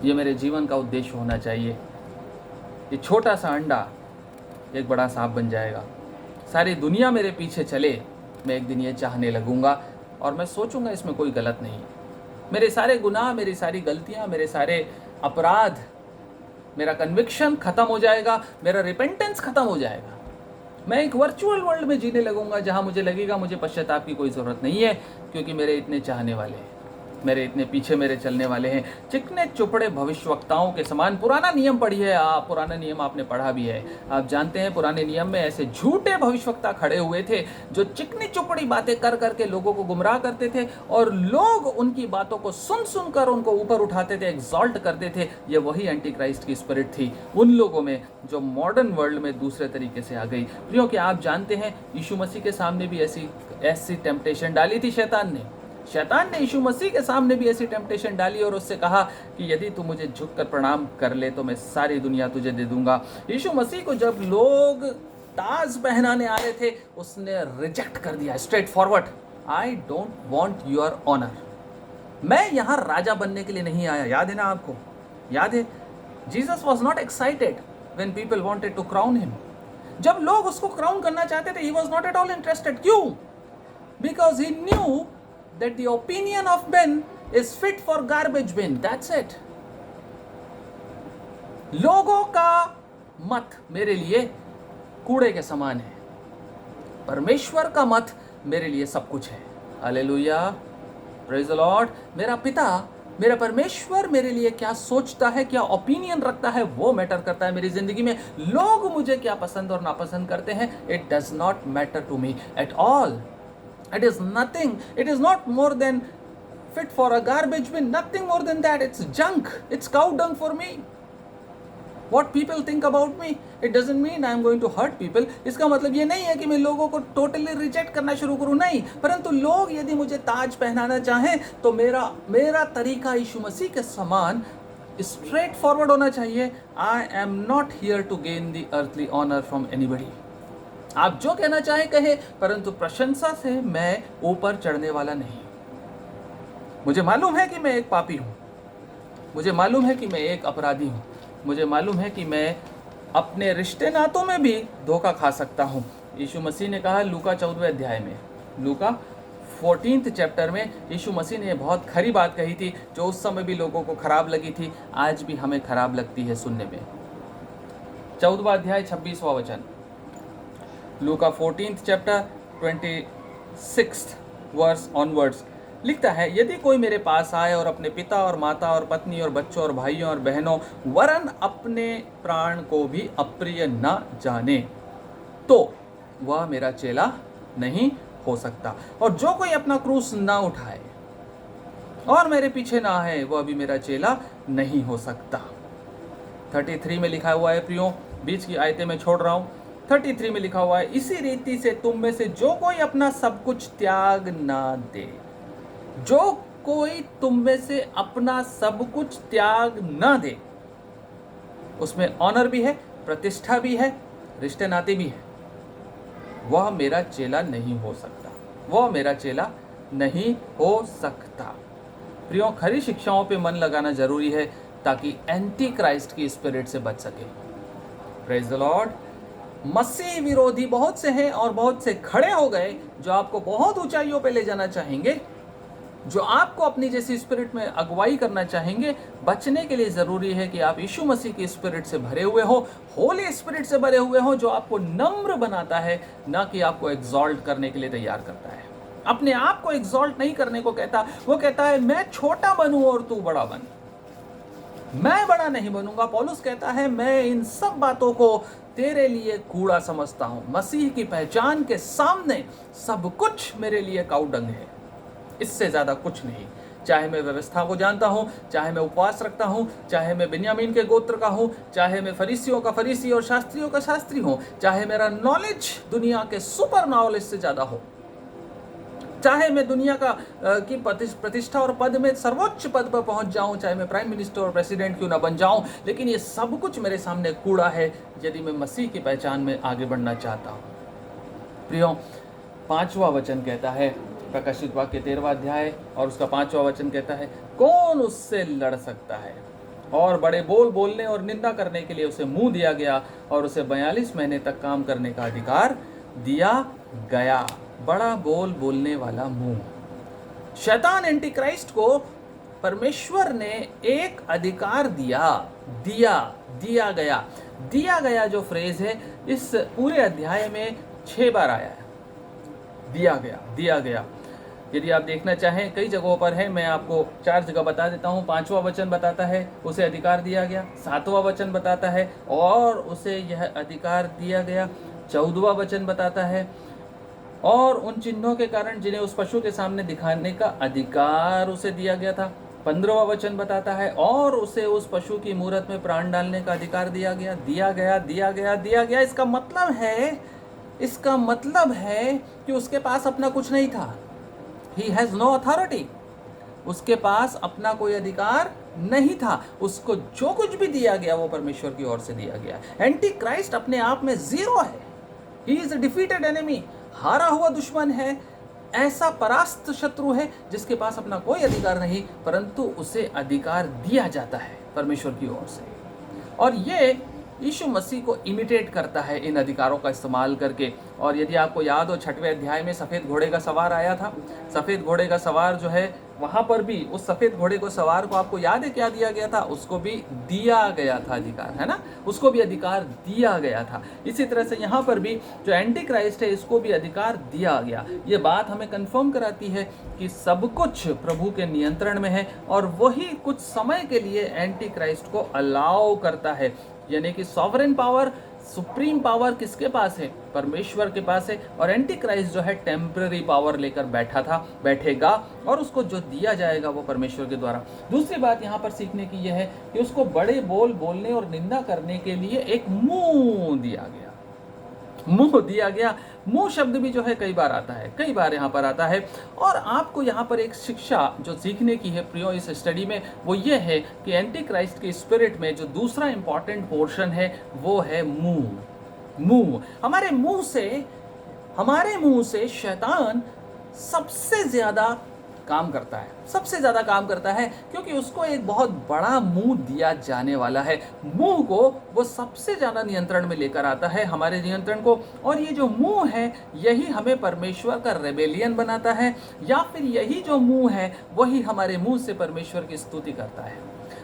ये मेरे जीवन का उद्देश्य होना चाहिए। ये छोटा सा अंडा एक बड़ा सांप बन जाएगा, सारी दुनिया मेरे पीछे चले, मैं एक दिन ये चाहने लगूंगा और मैं सोचूंगा इसमें कोई गलत नहीं। मेरे सारे गुनाह, मेरी सारी गलतियां, मेरे सारे अपराध, मेरा कन्विक्शन खत्म हो जाएगा, मेरा रिपेंटेंस खत्म हो जाएगा। मैं एक वर्चुअल वर्ल्ड में जीने लगूंगा जहां मुझे लगेगा मुझे पश्चाताप की कोई ज़रूरत नहीं है, क्योंकि मेरे इतने चाहने वाले हैं, मेरे इतने पीछे मेरे चलने वाले हैं। चिकने चुपड़े भविष्यवक्ताओं के समान। पुराना नियम पढ़िए आप, पुराना नियम आपने पढ़ा भी है, आप जानते हैं पुराने नियम में ऐसे झूठे भविष्यवक्ता खड़े हुए थे जो चिकनी चुपड़ी बातें कर करके लोगों को गुमराह करते थे, और लोग उनकी बातों को सुन सुनकर उनको ऊपर उठाते थे, एग्जॉल्ट करते थे। ये वही एंटी क्राइस्ट की स्पिरिट थी उन लोगों में जो मॉडर्न वर्ल्ड में दूसरे तरीके से आ गई। क्योंकि आप जानते हैं यीशु मसीह के सामने भी ऐसी टेम्पटेशन डाली थी शैतान ने यीशु मसीह के सामने भी ऐसी टेम्पटेशन डाली और उससे कहा कि यदि तू मुझे झुककर प्रणाम कर ले तो मैं सारी दुनिया तुझे दे दूंगा। यीशु मसीह को जब लोग ताज पहनाने आ रहे थे, उसने रिजेक्ट कर दिया straightforward, I don't want your honour. मैं यहाँ राजा बनने के लिए नहीं आया, याद है ना आपको? याद है, Jesus was not excited when people wanted to crown him. जब लोग उसको क्राउन करना चाहते थे, he was not at all interested. क्यों? Because he knew that the opinion of men is fit for garbage bin. That's it. लोगों का मत मेरे लिए कूड़े के समान है, परमेश्वर का मत मेरे लिए सब कुछ है। Hallelujah, praise the Lord. मेरा पिता, मेरा परमेश्वर मेरे लिए क्या सोचता है, क्या ओपिनियन रखता है, वो मैटर करता है मेरी जिंदगी में। लोग मुझे क्या पसंद और नापसंद करते हैं, it does not matter to me at all. It is nothing. It is not more than fit for a garbage bin. Nothing more than that. It's junk. It's cow dung for me. What people think about me, it doesn't mean I am going to hurt people. इसका मतलब ये नहीं है कि मैं लोगों को totally reject करना शुरू करूँ, नहीं। परंतु लोग यदि मुझे ताज पहनाना चाहें तो मेरा तरीका यीशु मसीह के समान स्ट्रेट फॉरवर्ड होना चाहिए। I am not here to gain the earthly honor from anybody. आप जो कहना चाहे कहे, परंतु प्रशंसा से मैं ऊपर चढ़ने वाला नहीं। मुझे मालूम है कि मैं एक पापी हूँ, मुझे मालूम है कि मैं एक अपराधी हूँ, मुझे मालूम है कि मैं अपने रिश्ते नातों में भी धोखा खा सकता हूँ। यीशु मसीह ने कहा लूका 14वें अध्याय में, लूका 14th चैप्टर में यीशु मसीह ने बहुत खरी बात कही थी, जो उस समय भी लोगों को खराब लगी थी, आज भी हमें खराब लगती है सुनने में। 14वां अध्याय 26वां वचन, लूका 14th chapter 26th verse onwards लिखता है, यदि कोई मेरे पास आए और अपने पिता और माता और पत्नी और बच्चों और भाइयों और बहनों वरन अपने प्राण को भी अप्रिय न जाने, तो वह मेरा चेला नहीं हो सकता। और जो कोई अपना क्रूस ना उठाए, और मेरे पीछे ना है वो अभी मेरा चेला नहीं हो सकता। 33 में लिखा हुआ है प्रियो, बीच की आयतें मैं छोड़ रहा हूँ। 33 में लिखा हुआ है, इसी रीति से तुम में से जो कोई अपना सब कुछ त्याग ना दे, जो कोई तुम में से अपना सब कुछ त्याग ना दे, उसमें ऑनर भी है, प्रतिष्ठा भी है, रिश्ते नाते भी है, वह मेरा चेला नहीं हो सकता, वह मेरा चेला नहीं हो सकता। प्रियो, खरी शिक्षाओं पे मन लगाना जरूरी है ताकि एंटी क्राइस्ट की स्पिरिट से बच सके। Praise the Lord. मसीह विरोधी बहुत से हैं और बहुत से खड़े हो गए जो आपको बहुत ऊंचाइयों पे ले जाना चाहेंगे, जो आपको अपनी जैसी स्पिरिट में अगुवाई करना चाहेंगे। बचने के लिए जरूरी है कि आप यीशु मसीह की स्पिरिट से भरे हुए हो, होली स्पिरिट से भरे हुए हो, जो आपको नम्र बनाता है, ना कि आपको एग्जॉल्ट करने के लिए तैयार करता है। अपने आप को एग्जॉल्ट नहीं करने को कहता, वो कहता है मैं छोटा बनूं और तू बड़ा बन। मैं बड़ा नहीं बनूंगा। पौलुस कहता है मैं इन सब बातों को तेरे लिए कूड़ा समझता हूं। मसीह की पहचान के सामने सब कुछ मेरे लिए काउडंग है, इससे ज्यादा कुछ नहीं। चाहे मैं व्यवस्था को जानता हूं, चाहे मैं उपवास रखता हूं, चाहे मैं बिन्यामीन के गोत्र का हूं, चाहे मैं फरीसियों का फरीसी और शास्त्रियों का शास्त्री हूं, चाहे मेरा नॉलेज दुनिया के सुपर नॉलेज से ज्यादा हो, चाहे मैं दुनिया की प्रतिष्ठा और पद में सर्वोच्च पद पर पहुंच जाऊं, चाहे मैं प्राइम मिनिस्टर और प्रेसिडेंट क्यों ना बन जाऊं, लेकिन ये सब कुछ मेरे सामने कूड़ा है यदि मैं मसीह की पहचान में आगे बढ़ना चाहता हूं। प्रियो, 5वां वचन कहता है, प्रकाशित वाक्य 13वां अध्याय और उसका 5वां वचन कहता है, कौन उससे लड़ सकता है। और बड़े बोल बोलने और निंदा करने के लिए उसे मुंह दिया गया और उसे 42 महीने तक काम करने का अधिकार दिया गया। बड़ा बोल बोलने वाला मुंह। शैतान एंटी क्राइस्ट को परमेश्वर ने एक अधिकार दिया गया जो फ्रेज है इस पूरे अध्याय में 6 बार आया है। दिया गया। यदि आप देखना चाहें कई जगहों पर है, मैं आपको 4 जगह बता देता हूं। 5वां वचन बताता है उसे अधिकार दिया गया। 7वां वचन बताता है और उसे यह अधिकार दिया गया। 14वां वचन बताता है और उन चिन्हों के कारण जिन्हें उस पशु के सामने दिखाने का अधिकार उसे दिया गया था। 15वां वचन बताता है और उसे उस पशु की मूरत में प्राण डालने का अधिकार दिया गया। इसका मतलब है कि उसके पास अपना कुछ नहीं था। He has no authority। उसके पास अपना कोई अधिकार नहीं था। उसको जो कुछ भी दिया गया वो परमेश्वर की ओर से दिया गया। एंटी क्राइस्ट अपने आप में जीरो है। He is a defeated enemy। हारा हुआ दुश्मन है, ऐसा परास्त शत्रु है जिसके पास अपना कोई अधिकार नहीं, परंतु उसे अधिकार दिया जाता है परमेश्वर की ओर से। और ये यीशु मसीह को इमिटेट करता है इन अधिकारों का इस्तेमाल करके। और यदि आपको याद हो 6वें अध्याय में सफ़ेद घोड़े का सवार आया था। सफ़ेद घोड़े का सवार जो है, वहाँ पर भी उस सफ़ेद घोड़े को सवार को आपको याद है क्या दिया गया था? उसको भी दिया गया था अधिकार, है ना? उसको भी अधिकार दिया गया था। इसी तरह से यहाँ पर भी जो एंटी क्राइस्ट है इसको भी अधिकार दिया गया। ये बात हमें कन्फर्म कराती है कि सब कुछ प्रभु के नियंत्रण में है और वही कुछ समय के लिए एंटी क्राइस्ट को अलाउ करता है। यानी कि सॉवरेन पावर, सुप्रीम पावर किसके पास है? परमेश्वर के पास है। और एंटी क्राइस्ट जो है टेम्पररी पावर लेकर बैठेगा और उसको जो दिया जाएगा वो परमेश्वर के द्वारा। दूसरी बात यहाँ पर सीखने की यह है कि उसको बड़े बोल बोलने और निंदा करने के लिए एक मुंह दिया गया। मुंह शब्द भी जो है कई बार यहाँ पर आता है। और आपको यहाँ पर एक शिक्षा जो सीखने की है प्रियो इस स्टडी में, वो ये है कि एंटी क्राइस्ट के स्पिरिट में जो दूसरा इंपॉर्टेंट पोर्शन है वो है मुंह। हमारे मुंह से शैतान सबसे ज्यादा काम करता है क्योंकि उसको एक बहुत बड़ा मुंह दिया जाने वाला है। मुंह को वो सबसे ज्यादा नियंत्रण में लेकर आता है, हमारे नियंत्रण को। और ये जो मुंह है यही हमें परमेश्वर का रेबेलियन बनाता है, या फिर यही जो मुंह है वही हमारे मुंह से परमेश्वर की स्तुति करता है।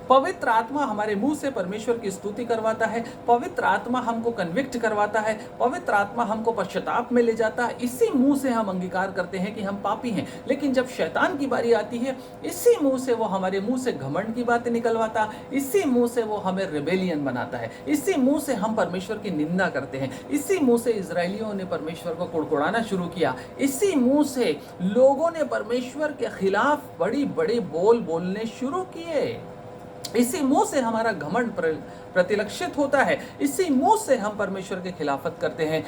पवित्र आत्मा हमारे मुंह से परमेश्वर की स्तुति करवाता है। पवित्र आत्मा हमको कन्विक्ट करवाता है। पवित्र आत्मा हमको पश्चाताप में ले जाता है। इसी मुंह से हम अंगीकार करते हैं कि हम पापी हैं। लेकिन जब शैतान की बारी आती है है, इसी मुंह से वो हमारे मुंह से घमंड की बातें निकलवाता, इसी मुंह से वो हमें रिबेलियन बनाता है, इसी मुंह से हम परमेश्वर की निंदा करते हैं, इसी मुंह से इजराइलियों ने परमेश्वर को कुड़कुड़ाना शुरू किया, इसी मुंह से लोगों ने परमेश्वर के खिलाफ बड़ी बड़ी बोल बोलने शुरू किए, इसी मुंह से हमारा घमंड प्रतिलक्षित होता है, इसी मुंह से हम परमेश्वर के खिलाफत करते हैं।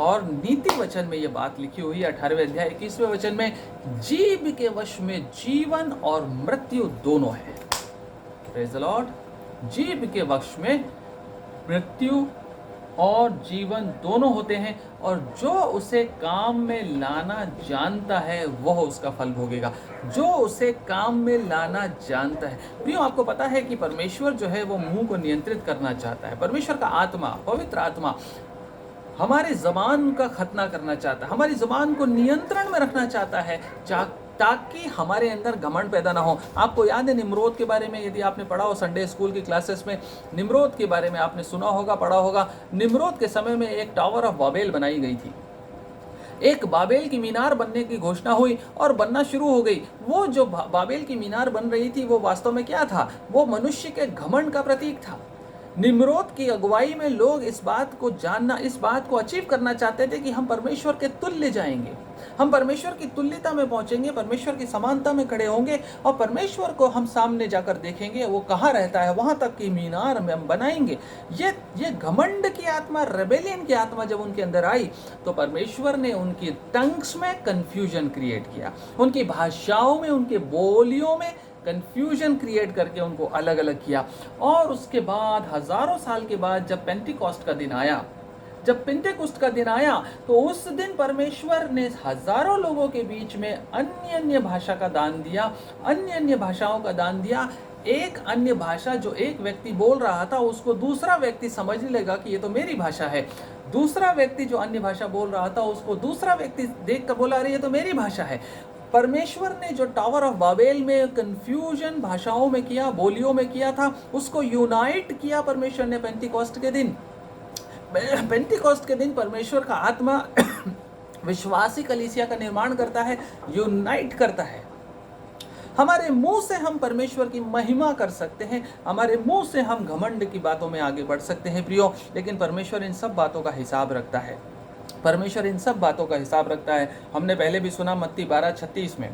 और नीति वचन में ये बात लिखी हुई है 18वें अध्याय 21वें वचन में, जीभ के वश में जीवन और मृत्यु दोनों है। Praise the Lord. जीभ के वश में मृत्यु और जीवन दोनों होते हैं, और जो उसे काम में लाना जानता है वह उसका फल भोगेगा। जो उसे काम में लाना जानता है। प्रियो, आपको पता है कि परमेश्वर जो है वो मुंह को नियंत्रित करना चाहता है। परमेश्वर का आत्मा, पवित्र आत्मा हमारी ज़बान का खतना करना चाहता है, हमारी ज़बान को नियंत्रण में रखना चाहता है, ताकि हमारे अंदर घमंड पैदा ना हो। आपको याद है निम्रोद के बारे में, यदि आपने पढ़ा हो संडे स्कूल की क्लासेस में, निम्रोद के बारे में आपने सुना होगा, पढ़ा होगा। निम्रोद के समय में एक टावर ऑफ बाबेल बनाई गई थी, एक बाबेल की मीनार बनने की घोषणा हुई और बनना शुरू हो गई। वो जो बाबेल की मीनार बन रही थी वो वास्तव में क्या था? वो मनुष्य के घमंड का प्रतीक था। निम्रोद की अगुवाई में लोग इस बात को जानना, इस बात को अचीव करना चाहते थे कि हम परमेश्वर के तुल्य जाएंगे, हम परमेश्वर की तुल्यता में पहुंचेंगे, परमेश्वर की समानता में खड़े होंगे और परमेश्वर को हम सामने जाकर देखेंगे, वो कहाँ रहता है, वहां तक की मीनार में हम बनाएंगे। ये घमंड की आत्मा, रेबेलियन की आत्मा जब उनके अंदर आई तो परमेश्वर ने उनकी टंग्स में कंफ्यूजन क्रिएट किया, उनकी भाषाओं में, उनके बोलियों में कंफ्यूजन क्रिएट करके उनको अलग अलग किया। और उसके बाद हजारों साल के बाद जब पेंटिकॉस्ट का दिन आया, जब पेंटेकोस्ट का दिन आया, तो उस दिन परमेश्वर ने हजारों लोगों के बीच में अन्य अन्य भाषा का दान दिया, अन्य अन्य भाषाओं का दान दिया। एक अन्य भाषा जो एक व्यक्ति बोल रहा था उसको दूसरा व्यक्ति समझने लगा कि ये तो मेरी भाषा है। दूसरा व्यक्ति जो अन्य भाषा बोल रहा था उसको दूसरा व्यक्ति देख कर बोला, अरे ये तो मेरी भाषा है। परमेश्वर ने जो टावर ऑफ बाबेल में कंफ्यूजन भाषाओं में किया, बोलियों में किया था, उसको यूनाइट किया परमेश्वर ने पेंटिकॉस्ट के दिन। पेंटिकॉस्ट के दिन परमेश्वर का आत्मा विश्वासी कलीसिया का निर्माण करता है, यूनाइट करता है। हमारे मुंह से हम परमेश्वर की महिमा कर सकते हैं, हमारे मुंह से हम घमंड की बातों में आगे बढ़ सकते हैं प्रियो, लेकिन परमेश्वर इन सब बातों का हिसाब रखता है। परमेश्वर इन सब बातों का हिसाब रखता है। हमने पहले भी सुना मत्ती 12:36 में,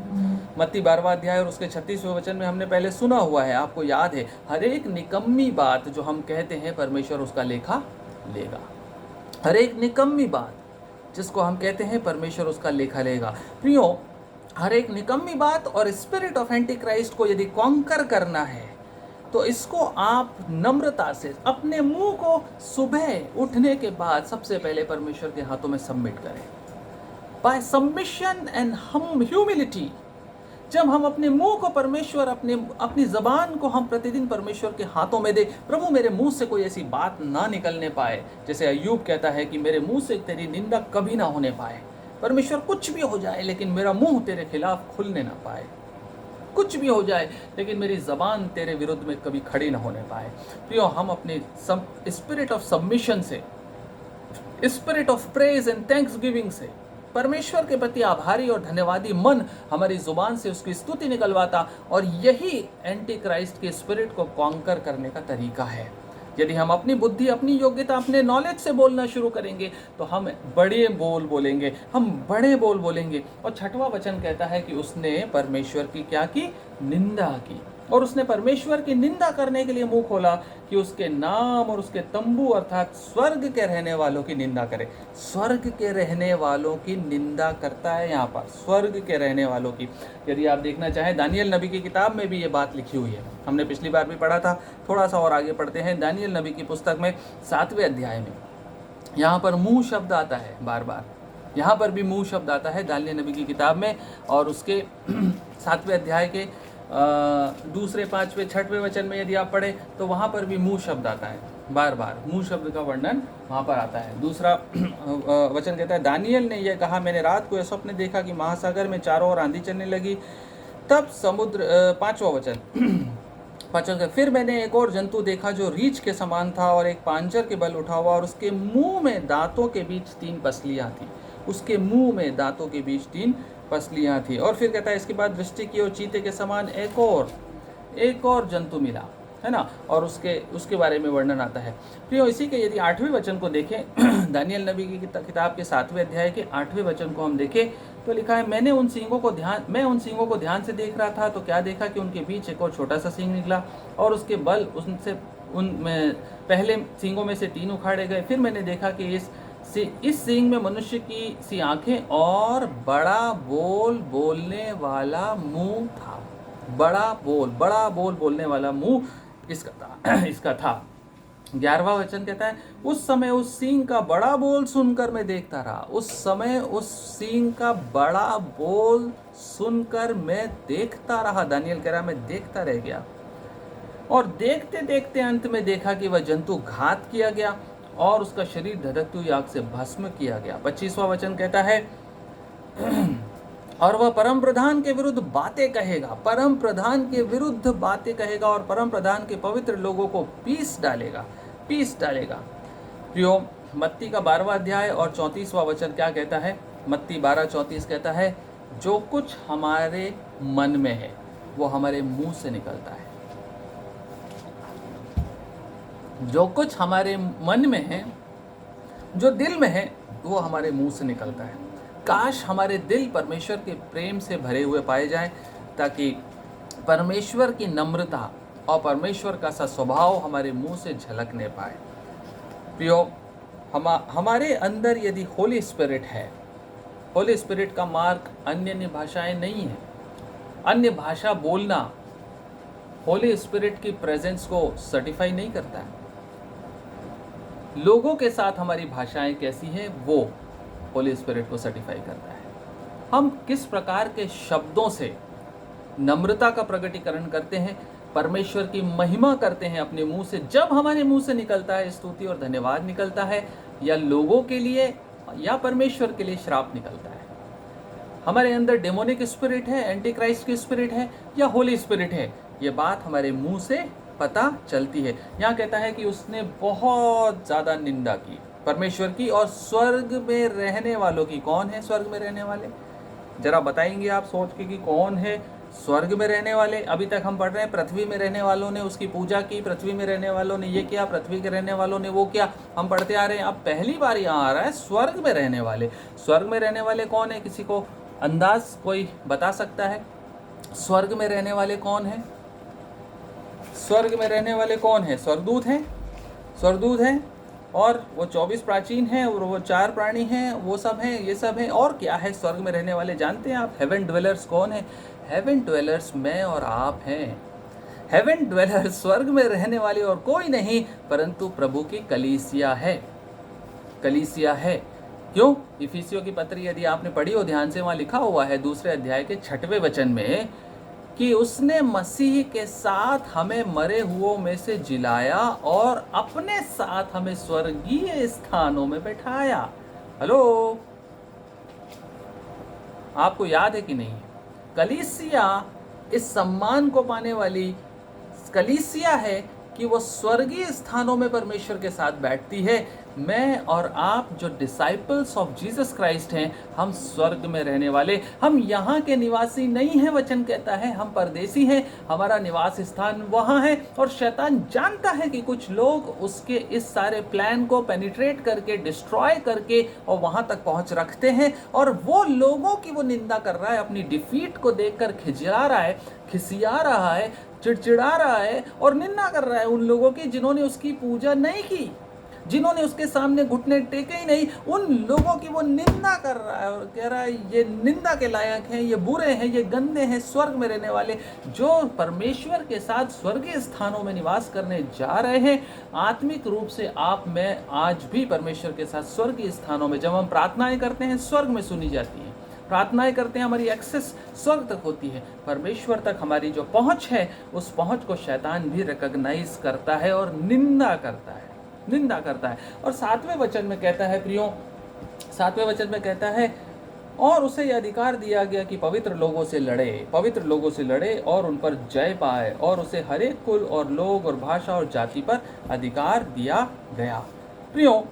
मत्ती 12वां अध्याय और उसके 36वें वचन में हमने पहले सुना हुआ है, आपको याद है, हर एक निकम्मी बात जो हम कहते हैं परमेश्वर उसका लेखा लेगा। हर एक निकम्मी बात जिसको हम कहते हैं परमेश्वर उसका लेखा लेगा। प्रियो, हर एक निकम्मी बात और स्पिरिट ऑफ एंटी क्राइस्ट को यदि कॉन्कर करना है तो इसको आप नम्रता से अपने मुंह को सुबह उठने के बाद सबसे पहले परमेश्वर के हाथों में सबमिट करें। बाय सबमिशन एंड ह्यूमिलिटी, जब हम अपने मुंह को परमेश्वर, अपनी ज़बान को हम प्रतिदिन परमेश्वर के हाथों में दे, प्रभु मेरे मुंह से कोई ऐसी बात ना निकलने पाए, जैसे अय्यूब कहता है कि मेरे मुंह से तेरी निंदा कभी ना होने पाए। परमेश्वर कुछ भी हो जाए लेकिन मेरा मुंह तेरे खिलाफ खुलने ना पाए, कुछ भी हो जाए लेकिन मेरी ज़बान तेरे विरुद्ध में कभी खड़ी ना होने पाए। प्रियो, हम अपने स्पिरिट ऑफ सबमिशन से, spirit of praise and thanks giving से परमेश्वर के प्रति आभारी और धन्यवादी मन हमारी जुबान से उसकी स्तुति निकलवाता, और यही एंटी क्राइस्ट के स्पिरिट को कॉन्कर करने का तरीका है। यदि हम अपनी बुद्धि, अपनी योग्यता, अपने नॉलेज से बोलना शुरू करेंगे तो हम बड़े बोल बोलेंगे, हम बड़े बोल बोलेंगे। और 6वां वचन कहता है कि उसने परमेश्वर की क्या की? निंदा की। और उसने परमेश्वर की निंदा करने के लिए मुंह खोला कि उसके नाम और उसके तंबू अर्थात स्वर्ग के रहने वालों की निंदा करे। स्वर्ग के रहने वालों की निंदा करता है यहाँ पर, स्वर्ग के रहने वालों की। यदि आप देखना चाहें, दानियल नबी की किताब में भी ये बात लिखी हुई है, हमने पिछली बार भी पढ़ा था। थोड़ा सा और आगे पढ़ते हैं, दानियल नबी की पुस्तक में 7वें अध्याय में यहाँ पर मुँह शब्द आता है बार बार, यहाँ पर भी मुँह शब्द आता है दानियल नबी की किताब में। और उसके 7वें अध्याय के 2, 5, 6वें वचन में यदि आप पढ़े तो वहाँ पर भी मुँह शब्द आता है, बार बार मुँह शब्द का वर्णन वहाँ पर आता है। दूसरा वचन कहता है, दानियल ने यह कहा, मैंने रात को यह स्वप्न देखा कि महासागर में चारों ओर आंधी चलने लगी। तब समुद्र, 5वां वचन, फिर मैंने एक और जंतु देखा जो रीछ के समान था और एक पांजर के बल उठा हुआ, और उसके मुंह में दांतों के बीच 3 पसलियाँ थीं। उसके मुंह में दांतों के बीच 3 पसलियाँ थी। और फिर कहता है इसके बाद दृष्टि की और चीते के समान एक और जंतु मिला, है ना, और उसके बारे में वर्णन आता है। प्रियो, इसी के यदि 8वें वचन को देखें दानियल नबी की किताब के 7वें अध्याय के 8वें वचन को हम देखें तो लिखा है, मैं उन सींगों को ध्यान से देख रहा था तो क्या देखा कि उनके बीच एक और छोटा सा सींग निकला और उसके बल उनमें पहले सींगों में से 3 उखाड़े गए। फिर मैंने देखा कि इस सींग में मनुष्य की सी आंखें और बड़ा बोल बोलने वाला मुंह था। बड़ा बोल बोलने वाला मुंह इसका था। 11वां वचन कहता है, उस समय उस सींग का बड़ा बोल सुनकर मैं देखता रहा। उस समय उस सींग का बड़ा बोल सुनकर मैं देखता रहा। दानियल कह रहा मैं देखता रह गया और देखते देखते अंत में देखा कि वह जंतु घात किया गया और उसका शरीर धधकती हुई आग से भस्म किया गया। 25वां वचन कहता है, और वह परम प्रधान के विरुद्ध बातें कहेगा, परम प्रधान के विरुद्ध बातें कहेगा और परम प्रधान के पवित्र लोगों को पीस डालेगा। प्रियो, मत्ती का 12वां अध्याय और 34वां वचन क्या कहता है? मत्ती 12:34 कहता है, जो कुछ हमारे मन में है वो हमारे मुंह से निकलता है। जो कुछ हमारे मन में है, जो दिल में है, वो हमारे मुंह से निकलता है। काश हमारे दिल परमेश्वर के प्रेम से भरे हुए पाए जाएं, ताकि परमेश्वर की नम्रता और परमेश्वर का सा स्वभाव हमारे मुंह से झलकने पाए। प्रियो, हमारे अंदर यदि होली स्पिरिट है, होली स्पिरिट का मार्ग अन्य भाषाएं नहीं है। अन्य भाषा बोलना होली स्पिरिट की प्रेजेंस को सर्टिफाई नहीं करता है। लोगों के साथ हमारी भाषाएं कैसी हैं वो होली स्पिरिट को सर्टिफाई करता है। हम किस प्रकार के शब्दों से नम्रता का प्रकटीकरण करते हैं, परमेश्वर की महिमा करते हैं अपने मुंह से। जब हमारे मुंह से निकलता है स्तुति और धन्यवाद निकलता है, या लोगों के लिए या परमेश्वर के लिए श्राप निकलता है। हमारे अंदर डेमोनिक स्पिरिट है, एंटी क्राइस्ट की स्पिरिट है या होली स्पिरिट है, ये बात हमारे मुंह से पता चलती है। यहाँ कहता है कि उसने बहुत ज़्यादा निंदा की परमेश्वर की और स्वर्ग में रहने वालों की। कौन है स्वर्ग में रहने वाले? जरा बताएंगे आप सोच के कि कौन है स्वर्ग में रहने वाले? अभी तक हम पढ़ रहे हैं पृथ्वी में रहने वालों ने उसकी पूजा की, पृथ्वी में रहने वालों ने ये किया, पृथ्वी के रहने वालों ने वो किया, हम पढ़ते आ रहे हैं। अब पहली बार यहाँ आ रहा है स्वर्ग में रहने वाले। स्वर्ग में रहने वाले कौन है? किसी को अंदाज कोई बता सकता है? स्वर्ग में रहने वाले कौन है? स्वर्ग में रहने वाले कौन है? स्वर्गदूत हैं और वो 24 प्राचीन हैं और वो 4 प्राणी हैं, वो सब हैं, ये सब हैं। और क्या है स्वर्ग में रहने वाले? जानते हैं आप? हेवन ड्वेलर्स कौन है? हेवन ड्वेलर्स मैं और आप हैं। हेवन ड्वेलर्स स्वर्ग में रहने वाले और कोई नहीं परंतु प्रभु की कलीसिया है। क्यों? इफिसियों की पत्री यदि आपने पढ़ी हो ध्यान से, वहाँ लिखा हुआ है 2 अध्याय के 6वें वचन में कि उसने मसीह के साथ हमें मरे हुओं में से जिलाया और अपने साथ हमें स्वर्गीय स्थानों में बैठाया। हेलो, आपको याद है कि नहीं? कलीसिया इस सम्मान को पाने वाली कलीसिया है कि वो स्वर्गीय स्थानों में परमेश्वर के साथ बैठती है। मैं और आप जो डिसाइपल्स ऑफ जीसस क्राइस्ट हैं, हम स्वर्ग में रहने वाले, हम यहाँ के निवासी नहीं हैं। वचन कहता है हम परदेसी हैं, हमारा निवास स्थान वहाँ है। और शैतान जानता है कि कुछ लोग उसके इस सारे प्लान को पेनिट्रेट करके, डिस्ट्रॉय करके और वहाँ तक पहुँच रखते हैं। और वो लोगों की वो निंदा कर रहा है, अपनी डिफीट को देखकर खिसिया रहा है, चिड़चिड़ा रहा है और निंदा कर रहा है उन लोगों की जिन्होंने उसकी पूजा नहीं की, जिन्होंने उसके सामने घुटने टेके ही नहीं। उन लोगों की वो निंदा कर रहा है और कह रहा है ये निंदा के लायक हैं, ये बुरे हैं, ये गंदे हैं। स्वर्ग में रहने वाले जो परमेश्वर के साथ स्वर्गीय स्थानों में निवास करने जा रहे हैं, आत्मिक रूप से आप मैं आज भी परमेश्वर के साथ स्वर्गीय स्थानों में, जब हम प्रार्थनाएं करते हैं स्वर्ग में सुनी जाती हैं, प्रार्थनाएं करते हैं हमारी एक्सेस स्वर्ग तक होती है। परमेश्वर तक हमारी जो पहुंच है, उस पहुंच को शैतान भी रिकॉग्नाइज करता है और निंदा करता है। और 7वें वचन में कहता है प्रियो, 7वें वचन में कहता है और उसे यह अधिकार दिया गया कि पवित्र लोगों से लड़े और उन पर जय पाए, और उसे हर एक कुल और लोग और भाषा और जाति पर अधिकार दिया गया। प्रियो,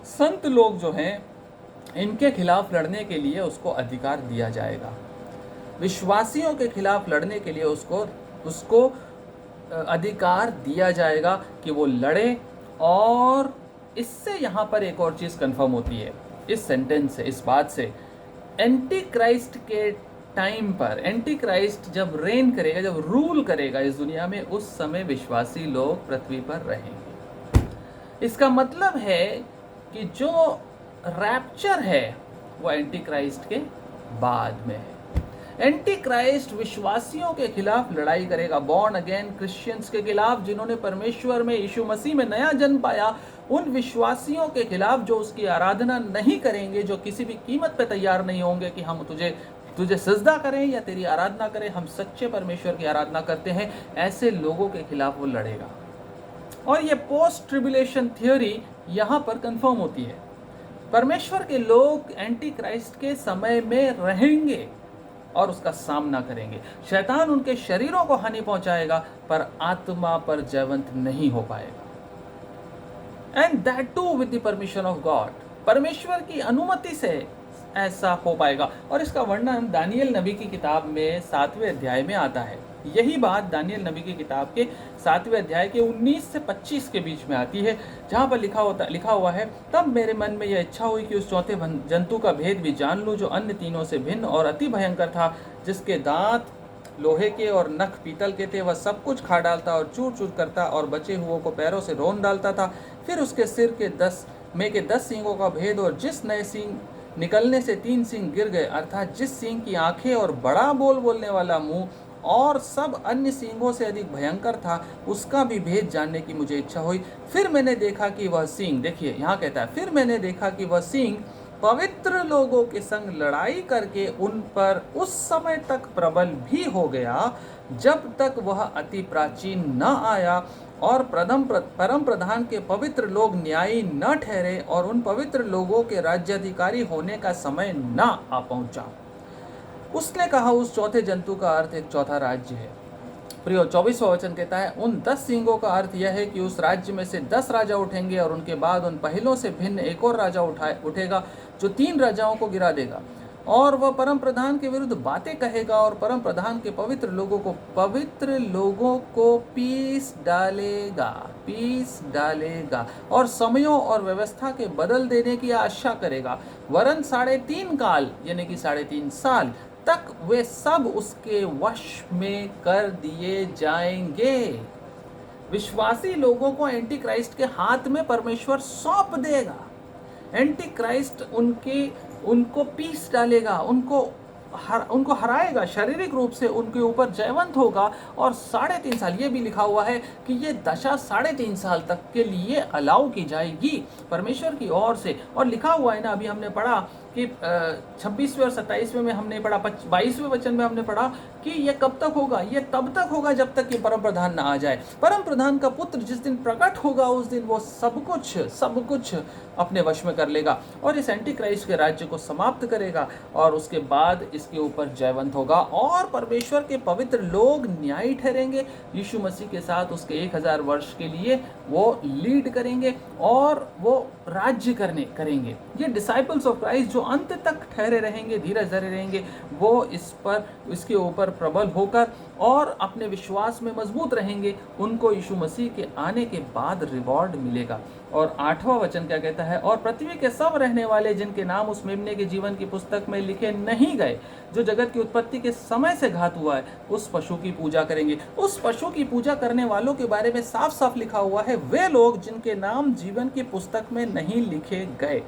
संत लोग जो हैं इनके खिलाफ लड़ने के लिए उसको अधिकार दिया जाएगा। विश्वासियों के खिलाफ लड़ने के लिए उसको उसको अधिकार दिया जाएगा कि वो लड़े। और इससे यहाँ पर एक और चीज़ कंफर्म होती है इस सेंटेंस से, इस बात से, एंटी क्राइस्ट के टाइम पर, एंटी क्राइस्ट जब रेन करेगा, जब रूल करेगा इस दुनिया में, उस समय विश्वासी लोग पृथ्वी पर रहेंगे। इसका मतलब है कि जो रैप्चर है वो एंटी क्राइस्ट के बाद में है। एंटी क्राइस्ट विश्वासियों के खिलाफ लड़ाई करेगा, बॉर्न अगेन क्रिश्चियंस के खिलाफ, जिन्होंने परमेश्वर में, यीशु मसीह में नया जन्म पाया, उन विश्वासियों के खिलाफ जो उसकी आराधना नहीं करेंगे, जो किसी भी कीमत पे तैयार नहीं होंगे कि हम तुझे सजदा करें या तेरी आराधना करें, हम सच्चे परमेश्वर की आराधना करते हैं, ऐसे लोगों के खिलाफ वो लड़ेगा। और ये पोस्ट ट्रिब्यूलेशन थ्योरी यहाँ पर कंफर्म होती है। परमेश्वर के लोग एंटी क्राइस्ट के समय में रहेंगे और उसका सामना करेंगे। शैतान उनके शरीरों को हानि पहुंचाएगा पर आत्मा पर जयवंत नहीं हो पाएगा। And that too with the permission of God, परमेश्वर की अनुमति से ऐसा हो पाएगा। और इसका वर्णन दानियल नबी की किताब में 7वें अध्याय में आता है। यही बात दानियल नबी की किताब के 7वें अध्याय के 19 से 25 के बीच में आती है, जहाँ पर लिखा हुआ है, तब मेरे मन में यह इच्छा हुई कि उस चौथे जंतु का भेद भी जान लूं, जो अन्य तीनों से भिन्न और अति भयंकर था, जिसके दांत लोहे के और नख पीतल के थे। वह सब कुछ खा डालता और चूर चूर करता और बचे हुओं को पैरों से रौंद डालता था। फिर उसके सिर के 10 सींगों का भेद, और जिस नए सींग निकलने से 3 सींग गिर गए, अर्थात जिस सींग की आंखें और बड़ा बोलने वाला मुंह और सब अन्य सींगों से अधिक भयंकर था, उसका भी भेद जानने की मुझे इच्छा हुई। फिर मैंने देखा कि वह सींग, देखिए यहाँ कहता है, फिर मैंने देखा कि वह सींग पवित्र लोगों के संग लड़ाई करके उन पर उस समय तक प्रबल भी हो गया, जब तक वह अति प्राचीन न आया और परम प्रधान के पवित्र लोग न्यायी न ठहरे और उन पवित्र लोगों के राज्याधिकारी होने का समय न आ पहुंचा। उसने कहा, उस चौथे जंतु का अर्थ एक चौथा राज्य है। प्रियो, 24वां वचन कहता है, उन 10 सींगों का अर्थ यह है कि उस राज्य में से 10 राजा उठेंगे और उनके बाद उन पहलों से भिन्न एक और राजा उठेगा, जो 3 राजाओं को गिरा देगा। और वह परम प्रधान के विरुद्ध बातें कहेगा और परम प्रधान के पवित्र लोगों को पीस डालेगा और समयों और व्यवस्था के बदल देने की आशा करेगा। वरन 3.5 काल यानी कि 3.5 साल तक वे सब उसके वश में कर दिए जाएंगे। विश्वासी लोगों को एंटी क्राइस्ट के हाथ में परमेश्वर सौंप देगा। एंटी क्राइस्ट उनको पीस डालेगा, उनको हराएगा, शारीरिक रूप से उनके ऊपर जयवंत होगा। और 3.5 साल, ये भी लिखा हुआ है कि ये दशा 3.5 साल तक के लिए अलाउ की जाएगी परमेश्वर की ओर से। और लिखा हुआ है ना, अभी हमने पढ़ा कि 26वें और 27वें में हमने पढ़ा, 22वें वचन में हमने पढ़ा कि ये कब तक होगा, ये तब तक होगा जब तक कि परम प्रधान ना आ जाए। परम प्रधान का पुत्र जिस दिन प्रकट होगा, उस दिन वो सब कुछ अपने वश में कर लेगा और इस एंटी क्राइस्ट के राज्य को समाप्त करेगा और उसके बाद इसके ऊपर जयवंत होगा। और परमेश्वर के पवित्र लोग न्यायी ठहरेंगे, यीशु मसीह के साथ उसके 1000 वर्ष के लिए वो लीड करेंगे और वो राज्य करेंगे। ये डिसाइपल्स ऑफ क्राइस्ट जो अंत तक ठहरे रहेंगे, धीरज धरे रहेंगे, वो इसके ऊपर प्रबल होकर और अपने विश्वास में मजबूत रहेंगे, उनको यीशु मसीह के आने के बाद रिवॉर्ड मिलेगा। और 8वां वचन क्या कहता है, और पृथ्वी के सब रहने वाले जिनके नाम उस मेमने के जीवन की पुस्तक में लिखे नहीं गए, जो जगत की उत्पत्ति के समय से घात हुआ है, उस पशु की पूजा करेंगे। उस पशु की पूजा करने वालों के बारे में साफ साफ लिखा हुआ है, वे लोग जिनके नाम जीवन की पुस्तक में नहीं लिखे गए।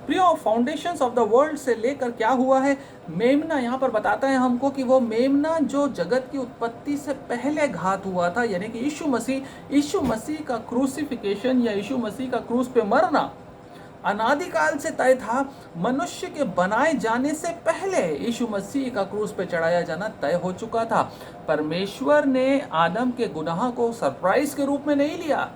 प्रियो, फाउंडेशंस ऑफ द वर्ल्ड से लेकर क्या हुआ है, मेमना यहाँ पर बताता है हमको कि वो मेमना जो जगत की उत्पत्ति से पहले घात हुआ था, यानी कि यीशु मसीह का क्रूसिफिकेशन या यीशु मसीह का क्रूस पे मरना अनादिकाल से तय था। मनुष्य के बनाए जाने से पहले यीशु मसीह का क्रूस पे चढ़ाया जाना तय हो चुका था। परमेश्वर ने आदम के गुनाह को सरप्राइज के रूप में नहीं लिया।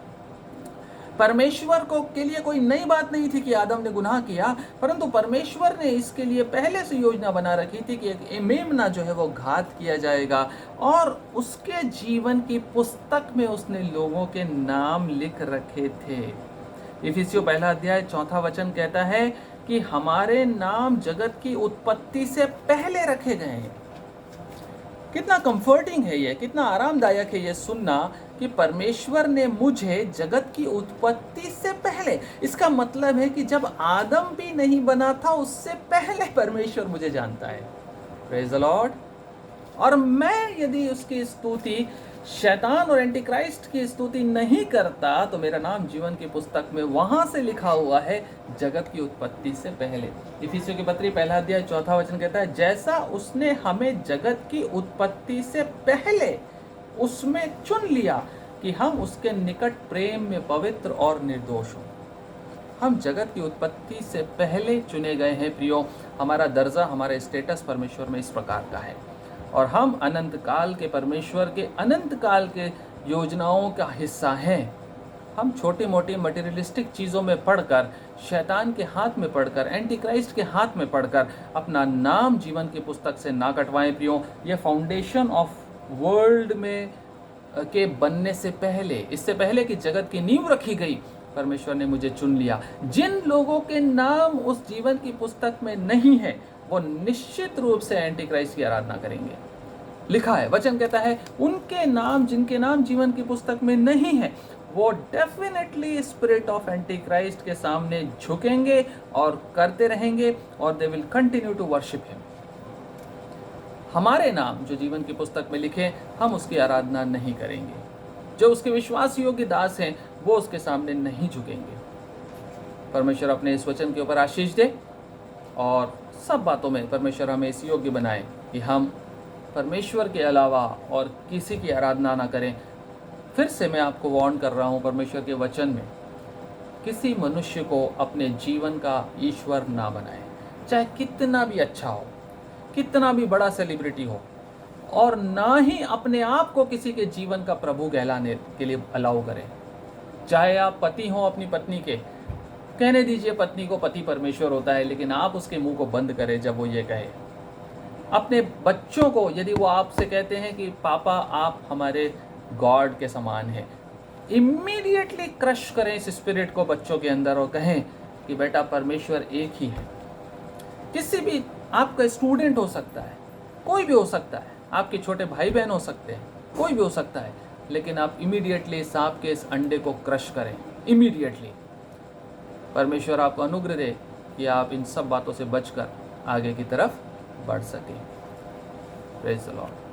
परमेश्वर को के लिए कोई नई बात नहीं थी कि आदम ने गुनाह किया, परंतु परमेश्वर ने इसके लिए पहले से योजना बना रखी थी कि एक मेमना जो है वो घात किया जाएगा और उसके जीवन की पुस्तक में उसने लोगों के नाम लिख रखे थे। इफिसियों 1 अध्याय 4 वचन कहता है कि हमारे नाम जगत की उत्पत्ति से पहले रखे गए हैं। कितना कंफर्टिंग है ये, कितना आरामदायक है ये सुनना कि परमेश्वर ने मुझे जगत की उत्पत्ति से पहले, इसका मतलब है कि जब आदम भी नहीं बना था उससे पहले परमेश्वर मुझे जानता है। Praise the Lord. और मैं यदि उसकी स्तुति, शैतान और एंटी क्राइस्ट की स्तुति नहीं करता तो मेरा नाम जीवन की पुस्तक में वहां से लिखा हुआ है जगत की उत्पत्ति से पहले। इफिसियों की पत्री 1 अध्याय 4 कहता है, जैसा उसने हमें जगत की उत्पत्ति से पहले उसमें चुन लिया कि हम उसके निकट प्रेम में पवित्र और निर्दोष हों। हम जगत की उत्पत्ति से पहले चुने गए हैं प्रियो। हमारा दर्जा, हमारा स्टेटस परमेश्वर में इस प्रकार का है और हम अनंत काल के परमेश्वर के अनंत काल के योजनाओं का हिस्सा हैं। हम छोटी मोटी मटेरियलिस्टिक चीज़ों में पढ़कर, शैतान के हाथ में पढ़कर, एंटी क्राइस्ट के हाथ में पढ़कर अपना नाम जीवन की पुस्तक से ना कटवाएं प्रियो। ये फाउंडेशन ऑफ वर्ल्ड में के बनने से पहले, इससे पहले कि जगत की नींव रखी गई, परमेश्वर ने मुझे चुन लिया। जिन लोगों के नाम उस जीवन की पुस्तक में नहीं है वो निश्चित रूप से एंटी क्राइस्ट की आराधना करेंगे। लिखा है, वचन कहता है, उनके नाम, जिनके नाम जीवन की पुस्तक में नहीं है, वो definitely spirit of anti Christ के सामने झुकेंगे और करते रहेंगे और they will continue to worship him. हमारे नाम जो जीवन की पुस्तक में लिखे, हम उसकी आराधना नहीं करेंगे। जो उसके विश्वास योग्य दास हैं वो उसके सामने नहीं झुकेंगे। परमेश्वर अपने इस वचन के ऊपर आशीष दे और सब बातों में परमेश्वर हमें इस योग्य बनाए कि हम परमेश्वर के अलावा और किसी की आराधना ना करें। फिर से मैं आपको वार्न कर रहा हूँ, परमेश्वर के वचन में किसी मनुष्य को अपने जीवन का ईश्वर ना बनाए, चाहे कितना भी अच्छा हो, कितना भी बड़ा सेलिब्रिटी हो, और ना ही अपने आप को किसी के जीवन का प्रभु कहलाने के लिए अलाउ करें। चाहे आप पति हो अपनी पत्नी के, कहने दीजिए पत्नी को पति परमेश्वर होता है, लेकिन आप उसके मुंह को बंद करें जब वो ये कहे। अपने बच्चों को यदि वो आपसे कहते हैं कि पापा आप हमारे गॉड के समान हैं, इमीडिएटली क्रश करें इस स्पिरिट को बच्चों के अंदर और कहें कि बेटा परमेश्वर एक ही है। किसी भी, आपका स्टूडेंट हो सकता है, कोई भी हो सकता है, आपके छोटे भाई बहन हो सकते हैं, कोई भी हो सकता है, लेकिन आप इमीडिएटली सांप के इस अंडे को क्रश करें, इमीडिएटली। परमेश्वर आपको अनुग्रह दे कि आप इन सब बातों से बचकर आगे की तरफ बढ़ सकें। Praise the Lord.